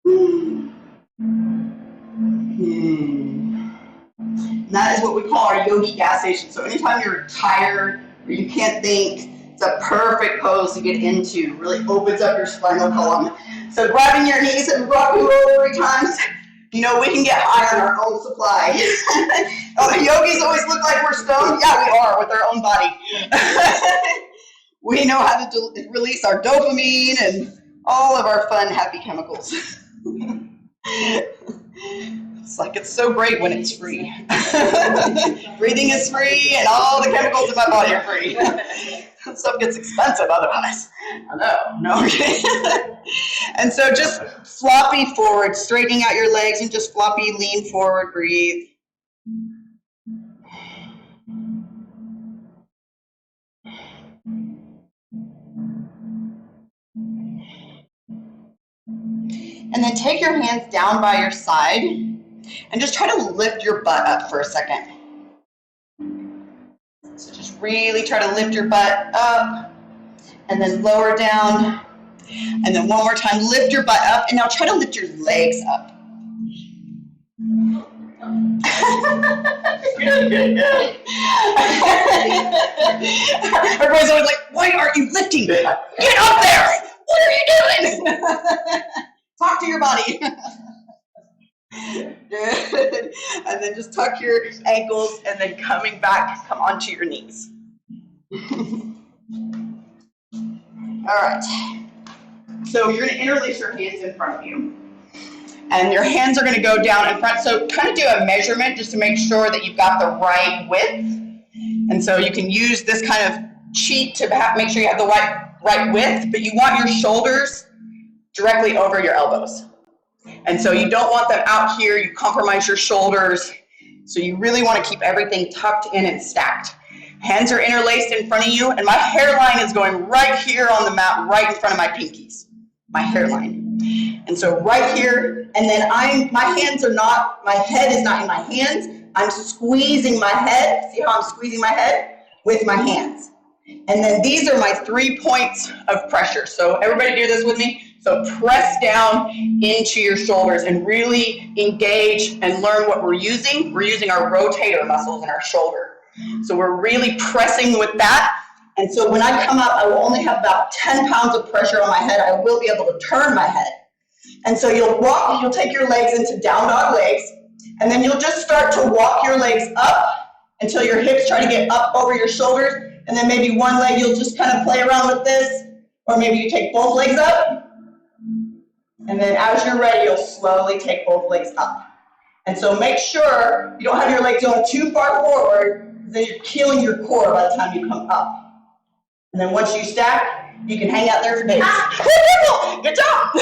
[SPEAKER 1] And that is what we call our yogi gas station. So anytime you're tired or you can't think, it's a perfect pose to get into. Really opens up your spinal column. So grabbing your knees and rocking over 3 times. You know, we can get high on our own supply. Oh, the yogis always look like we're stoned. Yeah, we are with our own body. We know how to release our dopamine and all of our fun, happy chemicals. It's like it's so great when it's free. Breathing is free and all the chemicals in my body are free. Stuff gets expensive otherwise. I know, no. And so just floppy forward, straightening out your legs and just floppy, lean forward, breathe. And then take your hands down by your side and just try to lift your butt up for a second. So just really try to lift your butt up and then lower down. And then one more time, lift your butt up and now try to lift your legs up. Good. Everybody's always like, why aren't you lifting? Get up there! What are you doing? Talk to your body. Good. And then just tuck your ankles and then coming back, come onto your knees. All right. So you're going to interlace your hands in front of you. And your hands are going to go down in front. So kind of do a measurement just to make sure that you've got the right width. And so you can use this kind of cheat to make sure you have the right width, but you want your shoulders directly over your elbows. And so you don't want them out here, you compromise your shoulders. So you really want to keep everything tucked in and stacked. Hands are interlaced in front of you, and my hairline is going right here on the mat, right in front of my pinkies, my hairline. And so right here, and then my head is not in my hands, I'm squeezing my head, see how I'm squeezing my head? With my hands. And then these are my 3 points of pressure. So everybody do this with me. So press down into your shoulders and really engage and learn what we're using. We're using our rotator muscles in our shoulder. So we're really pressing with that. And so when I come up, I will only have about 10 pounds of pressure on my head. I will be able to turn my head. And so you'll take your legs into down dog legs, and then you'll just start to walk your legs up until your hips try to get up over your shoulders. And then maybe one leg you'll just kind of play around with this, or maybe you take both legs up. And then as you're ready, you'll slowly take both legs up. And so make sure you don't have your legs going too far forward, because then you're killing your core by the time you come up. And then once you stack, you can hang out there for days. Good job.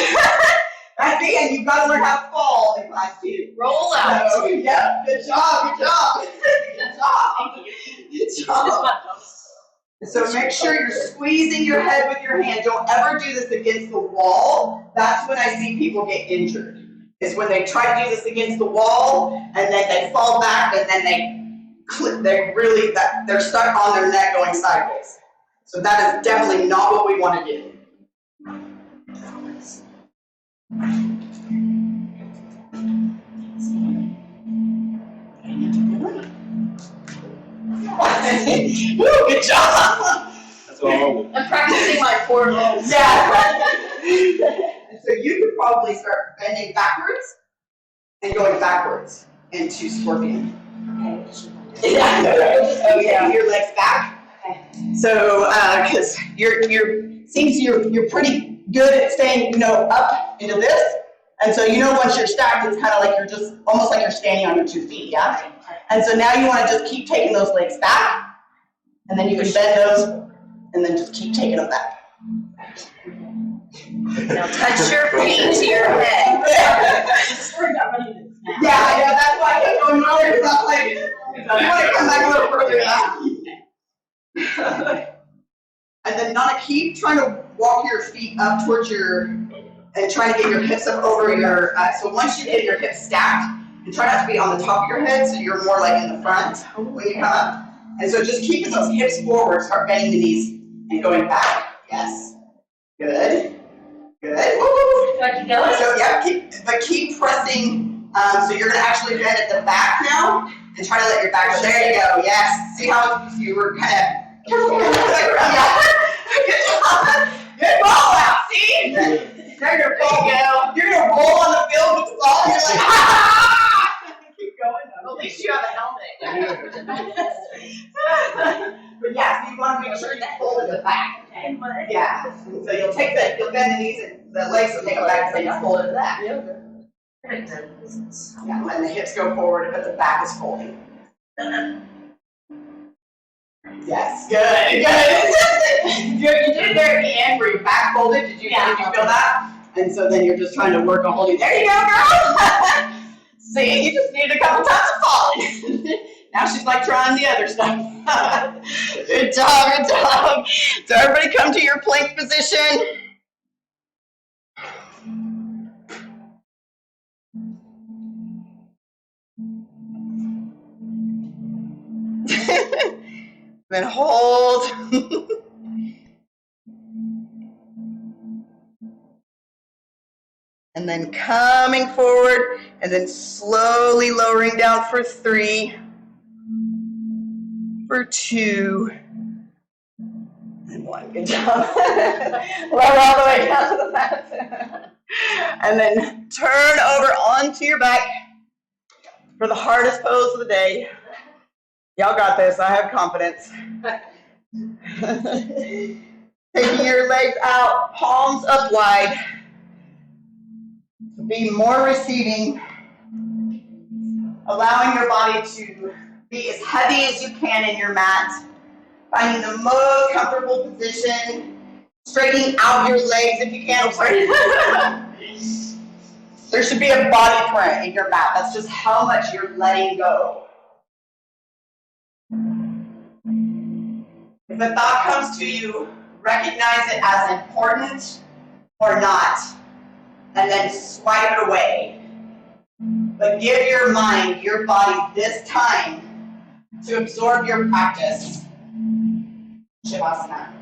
[SPEAKER 1] That's the end. You've got to learn how to fall in class too.
[SPEAKER 3] Roll out.
[SPEAKER 1] So, yeah, good job. Good job. Good job. So make sure you're squeezing your head with your hand. Don't ever do this against the wall. That's when I see people get injured. Is when they try to do this against the wall and then they fall back and then they're stuck on their neck going sideways. So that is definitely not what we want to do. Woo, good job.
[SPEAKER 4] That's all.
[SPEAKER 3] I'm practicing my forearms.
[SPEAKER 1] Yeah. And so you could probably start bending backwards and going backwards into scorpion.
[SPEAKER 2] Okay.
[SPEAKER 1] Yeah. Okay, your legs back.
[SPEAKER 2] Okay.
[SPEAKER 1] So, because you're pretty good at staying, up into this. And so, once you're stacked, it's kind of like you're just almost like you're standing on your 2 feet, yeah? And so now you want to just keep taking those legs back, and then you can bend those, and then just keep taking them back.
[SPEAKER 3] Now touch your feet to your head.
[SPEAKER 1] Yeah, that's why I kept going on there, because I'm like, you want to come back a little further now. And then keep trying to walk your feet up towards and trying to get your hips up over your, so once you get your hips stacked, and try not to be on the top of your head, so you're more like in the front when you come up. And so just keeping those hips forward, start bending the knees and going back. Yes. Good. Good. Woo.
[SPEAKER 2] Do I keep going?
[SPEAKER 1] So yeah, keep pressing. So you're gonna actually bend at the back now and try to let your back go. There you go. Yes. See how you were kind of yeah. Good job. Good ball out. See? Now you're gonna You're gonna roll on the field with the ball. And you're like, ah! Keep going.
[SPEAKER 3] At least you have a helmet.
[SPEAKER 1] But yeah, so you want to make sure you hold at the back. Yeah. So you'll bend the knees and the legs will take them back, so you just hold it at the back. Yeah, and the hips go forward, but the back is folding. Yes, good, good. You did it there at the end where your back folded. Did you feel that? And so then you're just trying to work on holding. There you go, girl. See, you just needed a couple times of falling. Now she's like trying the other stuff. Good job, good job. So everybody come to your plank position. Then hold. And then coming forward and then slowly lowering down for 3, for 2, and 1. Good job. Lower all the way down to the mat. And then turn over onto your back for the hardest pose of the day. Y'all got this. I have confidence. Taking your legs out, palms up wide. Be more receiving. Allowing your body to be as heavy as you can in your mat. Finding the most comfortable position. Straightening out your legs if you can. There should be a body print in your mat. That's just how much you're letting go. If a thought comes to you, recognize it as important or not, and then swipe it away. But give your mind, your body this time to absorb your practice. Shavasana.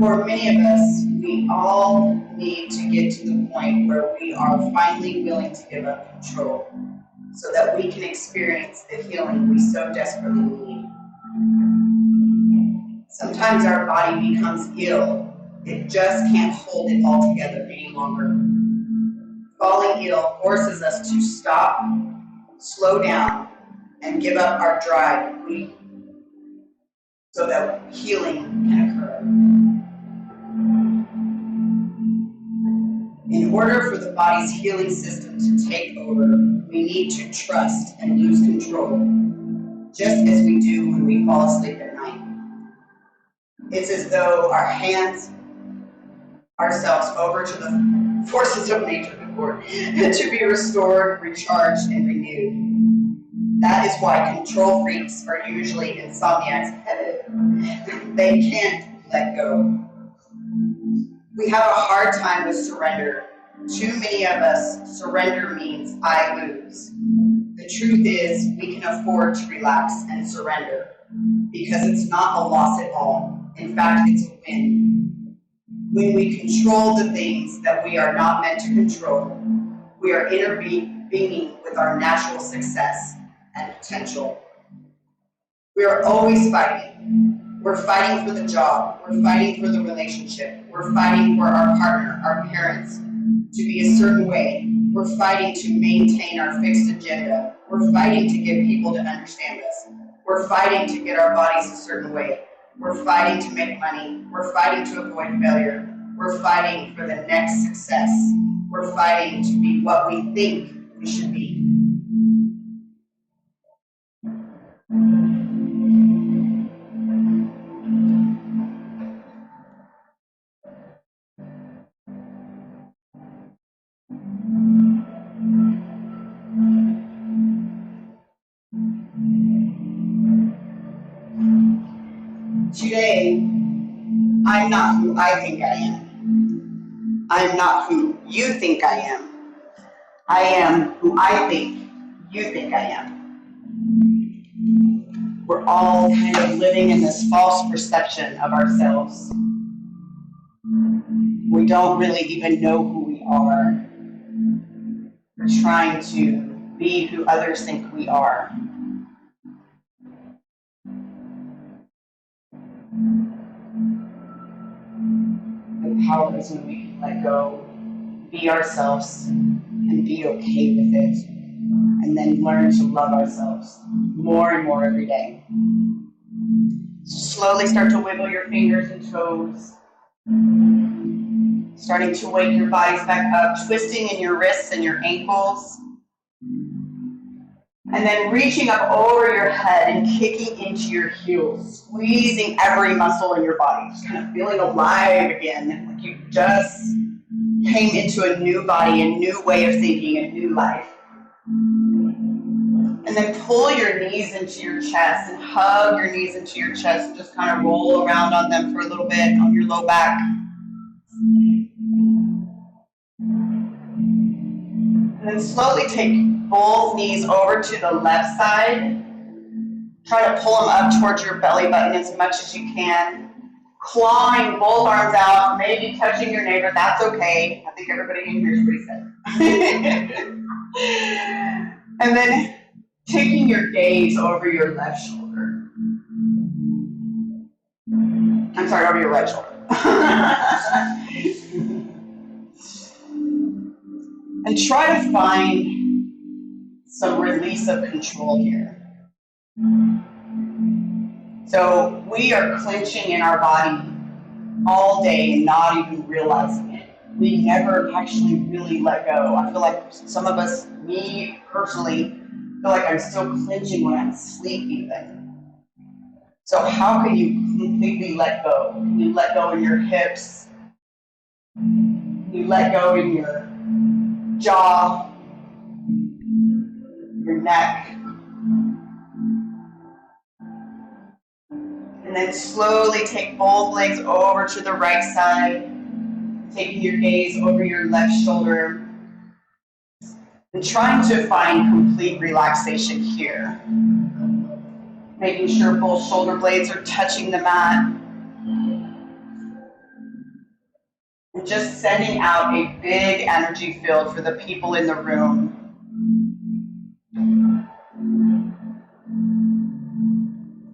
[SPEAKER 1] for many of us, we all need to get to the point where we are finally willing to give up control so that we can experience the healing we so desperately need. Sometimes our body becomes ill. It just can't hold it all together any longer. Falling ill forces us to stop, slow down, and give up our drive so that healing can occur. In order for the body's healing system to take over, we need to trust and lose control, just as we do when we fall asleep at night. It's as though our hands ourselves over to the forces of nature to be restored, recharged, and renewed. That is why control freaks are usually insomniacs headed. They can't let go. We have a hard time with surrender. Too many of us, surrender means I lose. The truth is, we can afford to relax and surrender because it's not a loss at all. In fact, it's a win. When we control the things that we are not meant to control, we are intervening with our natural success and potential. We are always fighting. We're fighting for the job. We're fighting for the relationship. We're fighting for our partner, our parents, to be a certain way. We're fighting to maintain our fixed agenda. We're fighting to get people to understand us. We're fighting to get our bodies a certain way. We're fighting to make money. We're fighting to avoid failure. We're fighting for the next success. We're fighting to be what we think we should be. Today, I'm not who I think I am. I'm not who you think I am. I am who I think you think I am. We're all kind of living in this false perception of ourselves. We don't really even know who we are. We're trying to be who others think we are. The power is when we can let go, be ourselves, and be okay with it, and then learn to love ourselves more and more every day. Slowly start to wiggle your fingers and toes, starting to wake your bodies back up, twisting in your wrists and your ankles, and then reaching up over your head and kicking into your heels, squeezing every muscle in your body, just kind of feeling alive again, like you just came into a new body, a new way of thinking, a new life. And then pull your knees into your chest and hug your knees into your chest and just kind of roll around on them for a little bit on your low back. And then slowly take both knees over to the left side. Try to pull them up towards your belly button as much as you can. Clawing both arms out, maybe touching your neighbor, that's okay. I think everybody in here is pretty safe. And then taking your gaze over your left shoulder. I'm sorry, over your right shoulder. And try to find some release of control here. So we are clenching in our body all day and not even realizing it. We never actually really let go. I feel like some of us, me personally, feel like I'm still clenching when I'm asleep even. So how can you completely let go? Can you let go in your hips? Can you let go in your jaw, your neck? And then slowly take both legs over to the right side, taking your gaze over your left shoulder, and trying to find complete relaxation here. Making sure both shoulder blades are touching the mat. And just sending out a big energy field for the people in the room.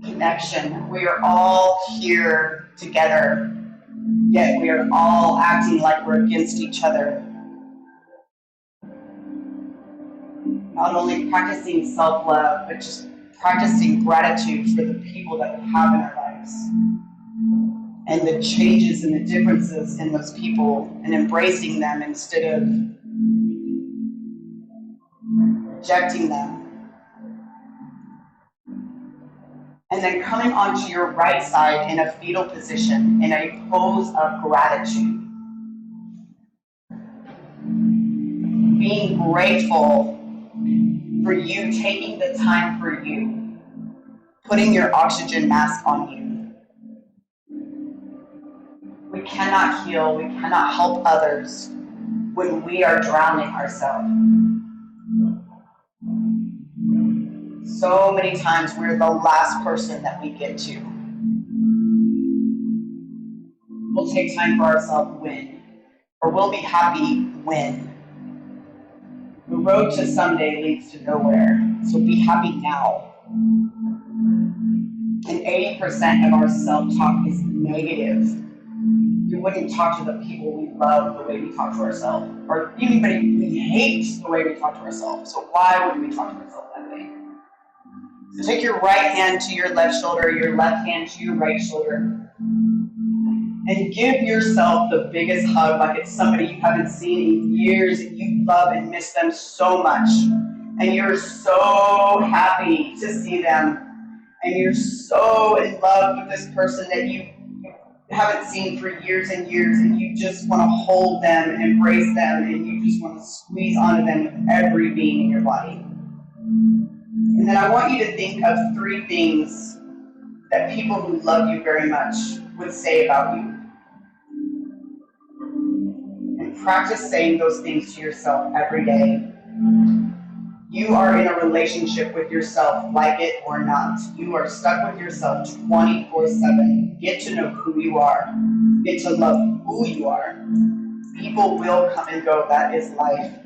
[SPEAKER 1] Connection. We are all here together, yet we are all acting like we're against each other. Not only practicing self-love, but just practicing gratitude for the people that we have in our lives. And the changes and the differences in those people, and embracing them instead of rejecting them. And then coming onto your right side in a fetal position, in a pose of gratitude. Being grateful for you taking the time for you, putting your oxygen mask on you. We cannot heal, we cannot help others when we are drowning ourselves. So many times we're the last person that we get to. We'll take time for ourselves when, or we'll be happy when. The road to someday leads to nowhere, so be happy now. And 80% of our self-talk is negative. We wouldn't talk to the people we love the way we talk to ourselves, or anybody we hate the way we talk to ourselves. So why would we talk to ourselves that way? So take your right hand to your left shoulder, your left hand to your right shoulder, and give yourself the biggest hug, like it's somebody you haven't seen in years and you love and miss them so much. And you're so happy to see them. And you're so in love with this person that you haven't seen for years and years, and you just want to hold them and embrace them, and you just want to squeeze onto them with every being in your body. And then I want you to think of 3 things that people who love you very much would say about you. And practice saying those things to yourself every day. You are in a relationship with yourself, like it or not. You are stuck with yourself 24/7. Get to know who you are. Get to love who you are. People will come and go. That is life.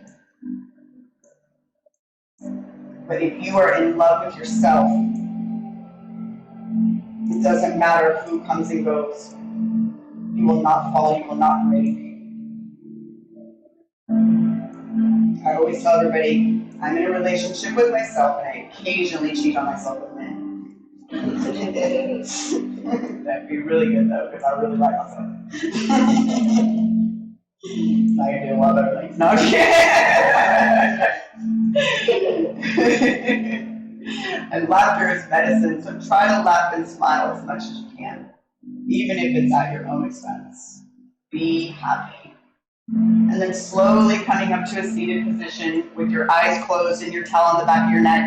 [SPEAKER 1] But if you are in love with yourself, it doesn't matter who comes and goes. You will not fall, you will not break. I always tell everybody, I'm in a relationship with myself, and I occasionally cheat on myself with men. That'd be really good though, because I really like myself. So I can do a lot better things. No, I'm kidding. And laughter is medicine, so try to laugh and smile as much as you can, even if it's at your own expense. Be happy. And then slowly coming up to a seated position with your eyes closed and your towel on the back of your neck.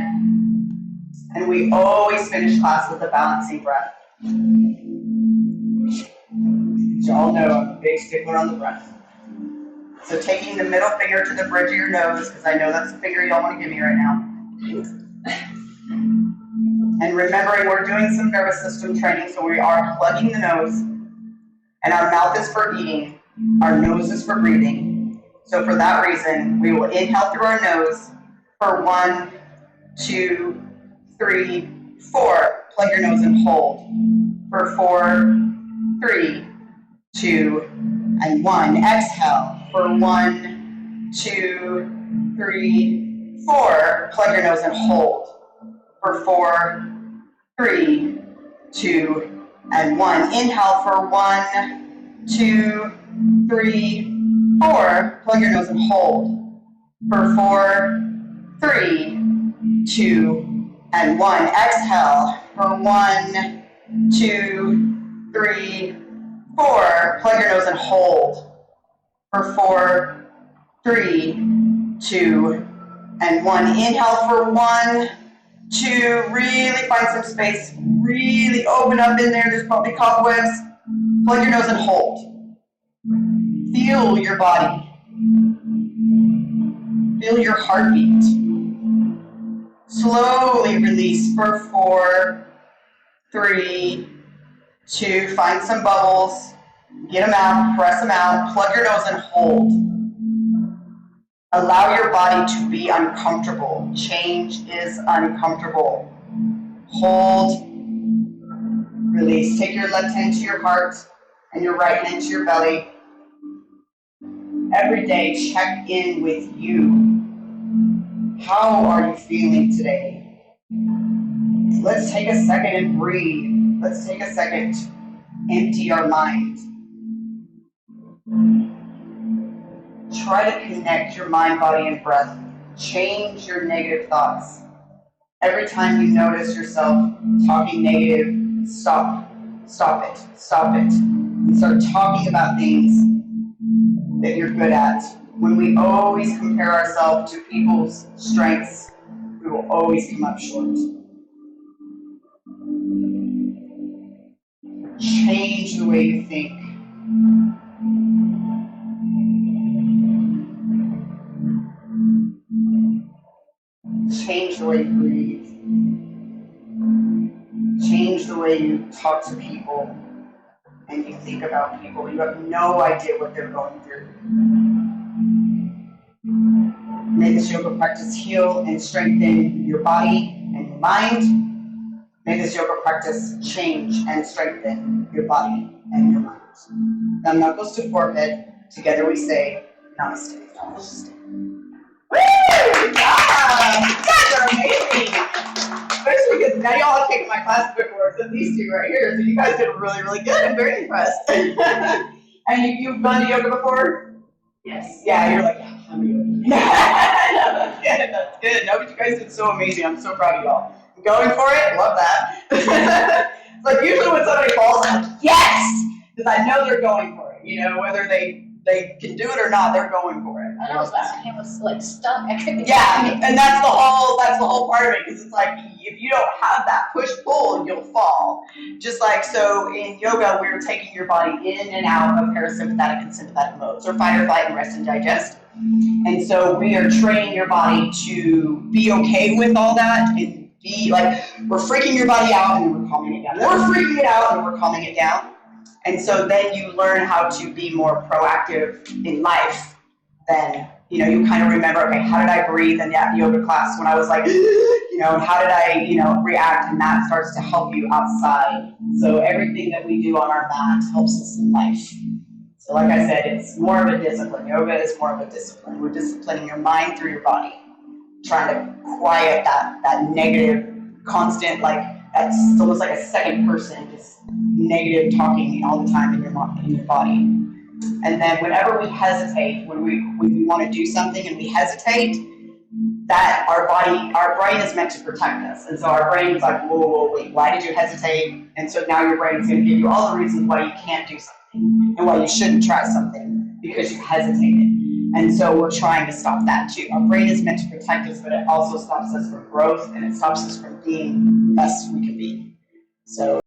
[SPEAKER 1] And we always finish class with a balancing breath. Y'all know I'm a big stickler on the breath. So taking the middle finger to the bridge of your nose, because I know that's the finger y'all want to give me right now. And remembering we're doing some nervous system training, so we are plugging the nose, and our mouth is for eating, our nose is for breathing. So for that reason, we will inhale through our nose for 1, 2, 3, 4. Plug your nose and hold for 4, 3, 2, and 1. Exhale for 1, 2, 3, 4. Plug your nose and hold for 4, 3, 2, and 1. Inhale for 1, 2, 3, 4. Plug your nose and hold for 4, 3, 2, and 1. Exhale for 1, 2, 3, 4. Plug your nose and hold for 4, 3, 2, and 1. Inhale for 1, 2. Really find some space. Really open up in there. There's probably cobwebs. Plug your nose and hold. Feel your body. Feel your heartbeat. Slowly release for 4, 3, 2. Find some bubbles. Get them out, press them out, plug your nose and hold. Allow your body to be uncomfortable. Change is uncomfortable. Hold, release. Take your left hand to your heart and your right hand to your belly. Every day, check in with you. How are you feeling today? Let's take a second and breathe. Let's take a second to empty our mind. Try to connect your mind, body, and breath. Change your negative thoughts. Every time you notice yourself talking negative, stop it, and start talking about things that you're good at. When we always compare ourselves to people's strengths, we will always come up short. Change the way you think. Change the way you breathe. Change the way you talk to people and you think about people. You have no idea what they're going through. May this yoga practice heal and strengthen your body and your mind. May this yoga practice change and strengthen your body and your mind. Thumb knuckles to forehead. Together we say namaste. Namaste. Woo! Good job! You guys are amazing! Especially because now y'all have taken my class before, except these two right here, so you guys did really, really good. I'm very impressed. And you've done yoga before?
[SPEAKER 3] Yes.
[SPEAKER 1] Yeah, you're like, yeah, I'm a yogi. That's good, that's good. No, but you guys did so amazing. I'm so proud of y'all. I'm going for it, love that. It's like usually when somebody falls, I'm like, yes! Because I know they're going for it. You know, whether they can do it or not, they're going for it.
[SPEAKER 2] I know his last hand was like stuck. I couldn't.
[SPEAKER 1] Yeah, and that's the whole part of it, because it's like if you don't have that push-pull, you'll fall. Just like so in yoga, we're taking your body in and out of parasympathetic and sympathetic modes, or fight or flight and rest and digest. And so we are training your body to be okay with all that and be like, we're freaking your body out and then we're calming it down. Then we're freaking it out and we're calming it down. And so then you learn how to be more proactive in life. Then, you know, you kind of remember, okay, how did I breathe in that yoga class when I was like, you know, how did I, you know, react? And that starts to help you outside. So everything that we do on our mat helps us in life. So like I said, it's more of a discipline. Yoga is more of a discipline. We're disciplining your mind through your body, trying to quiet that negative, constant, like, that's almost like a second person, just negative talking all the time in your body. And then whenever we hesitate, when we want to do something and we hesitate, that our brain is meant to protect us. And so our brain's like, whoa, wait, why did you hesitate? And so now your brain's going to give you all the reasons why you can't do something and why you shouldn't try something because you hesitated. And so we're trying to stop that too. Our brain is meant to protect us, but it also stops us from growth and it stops us from being the best we can be. So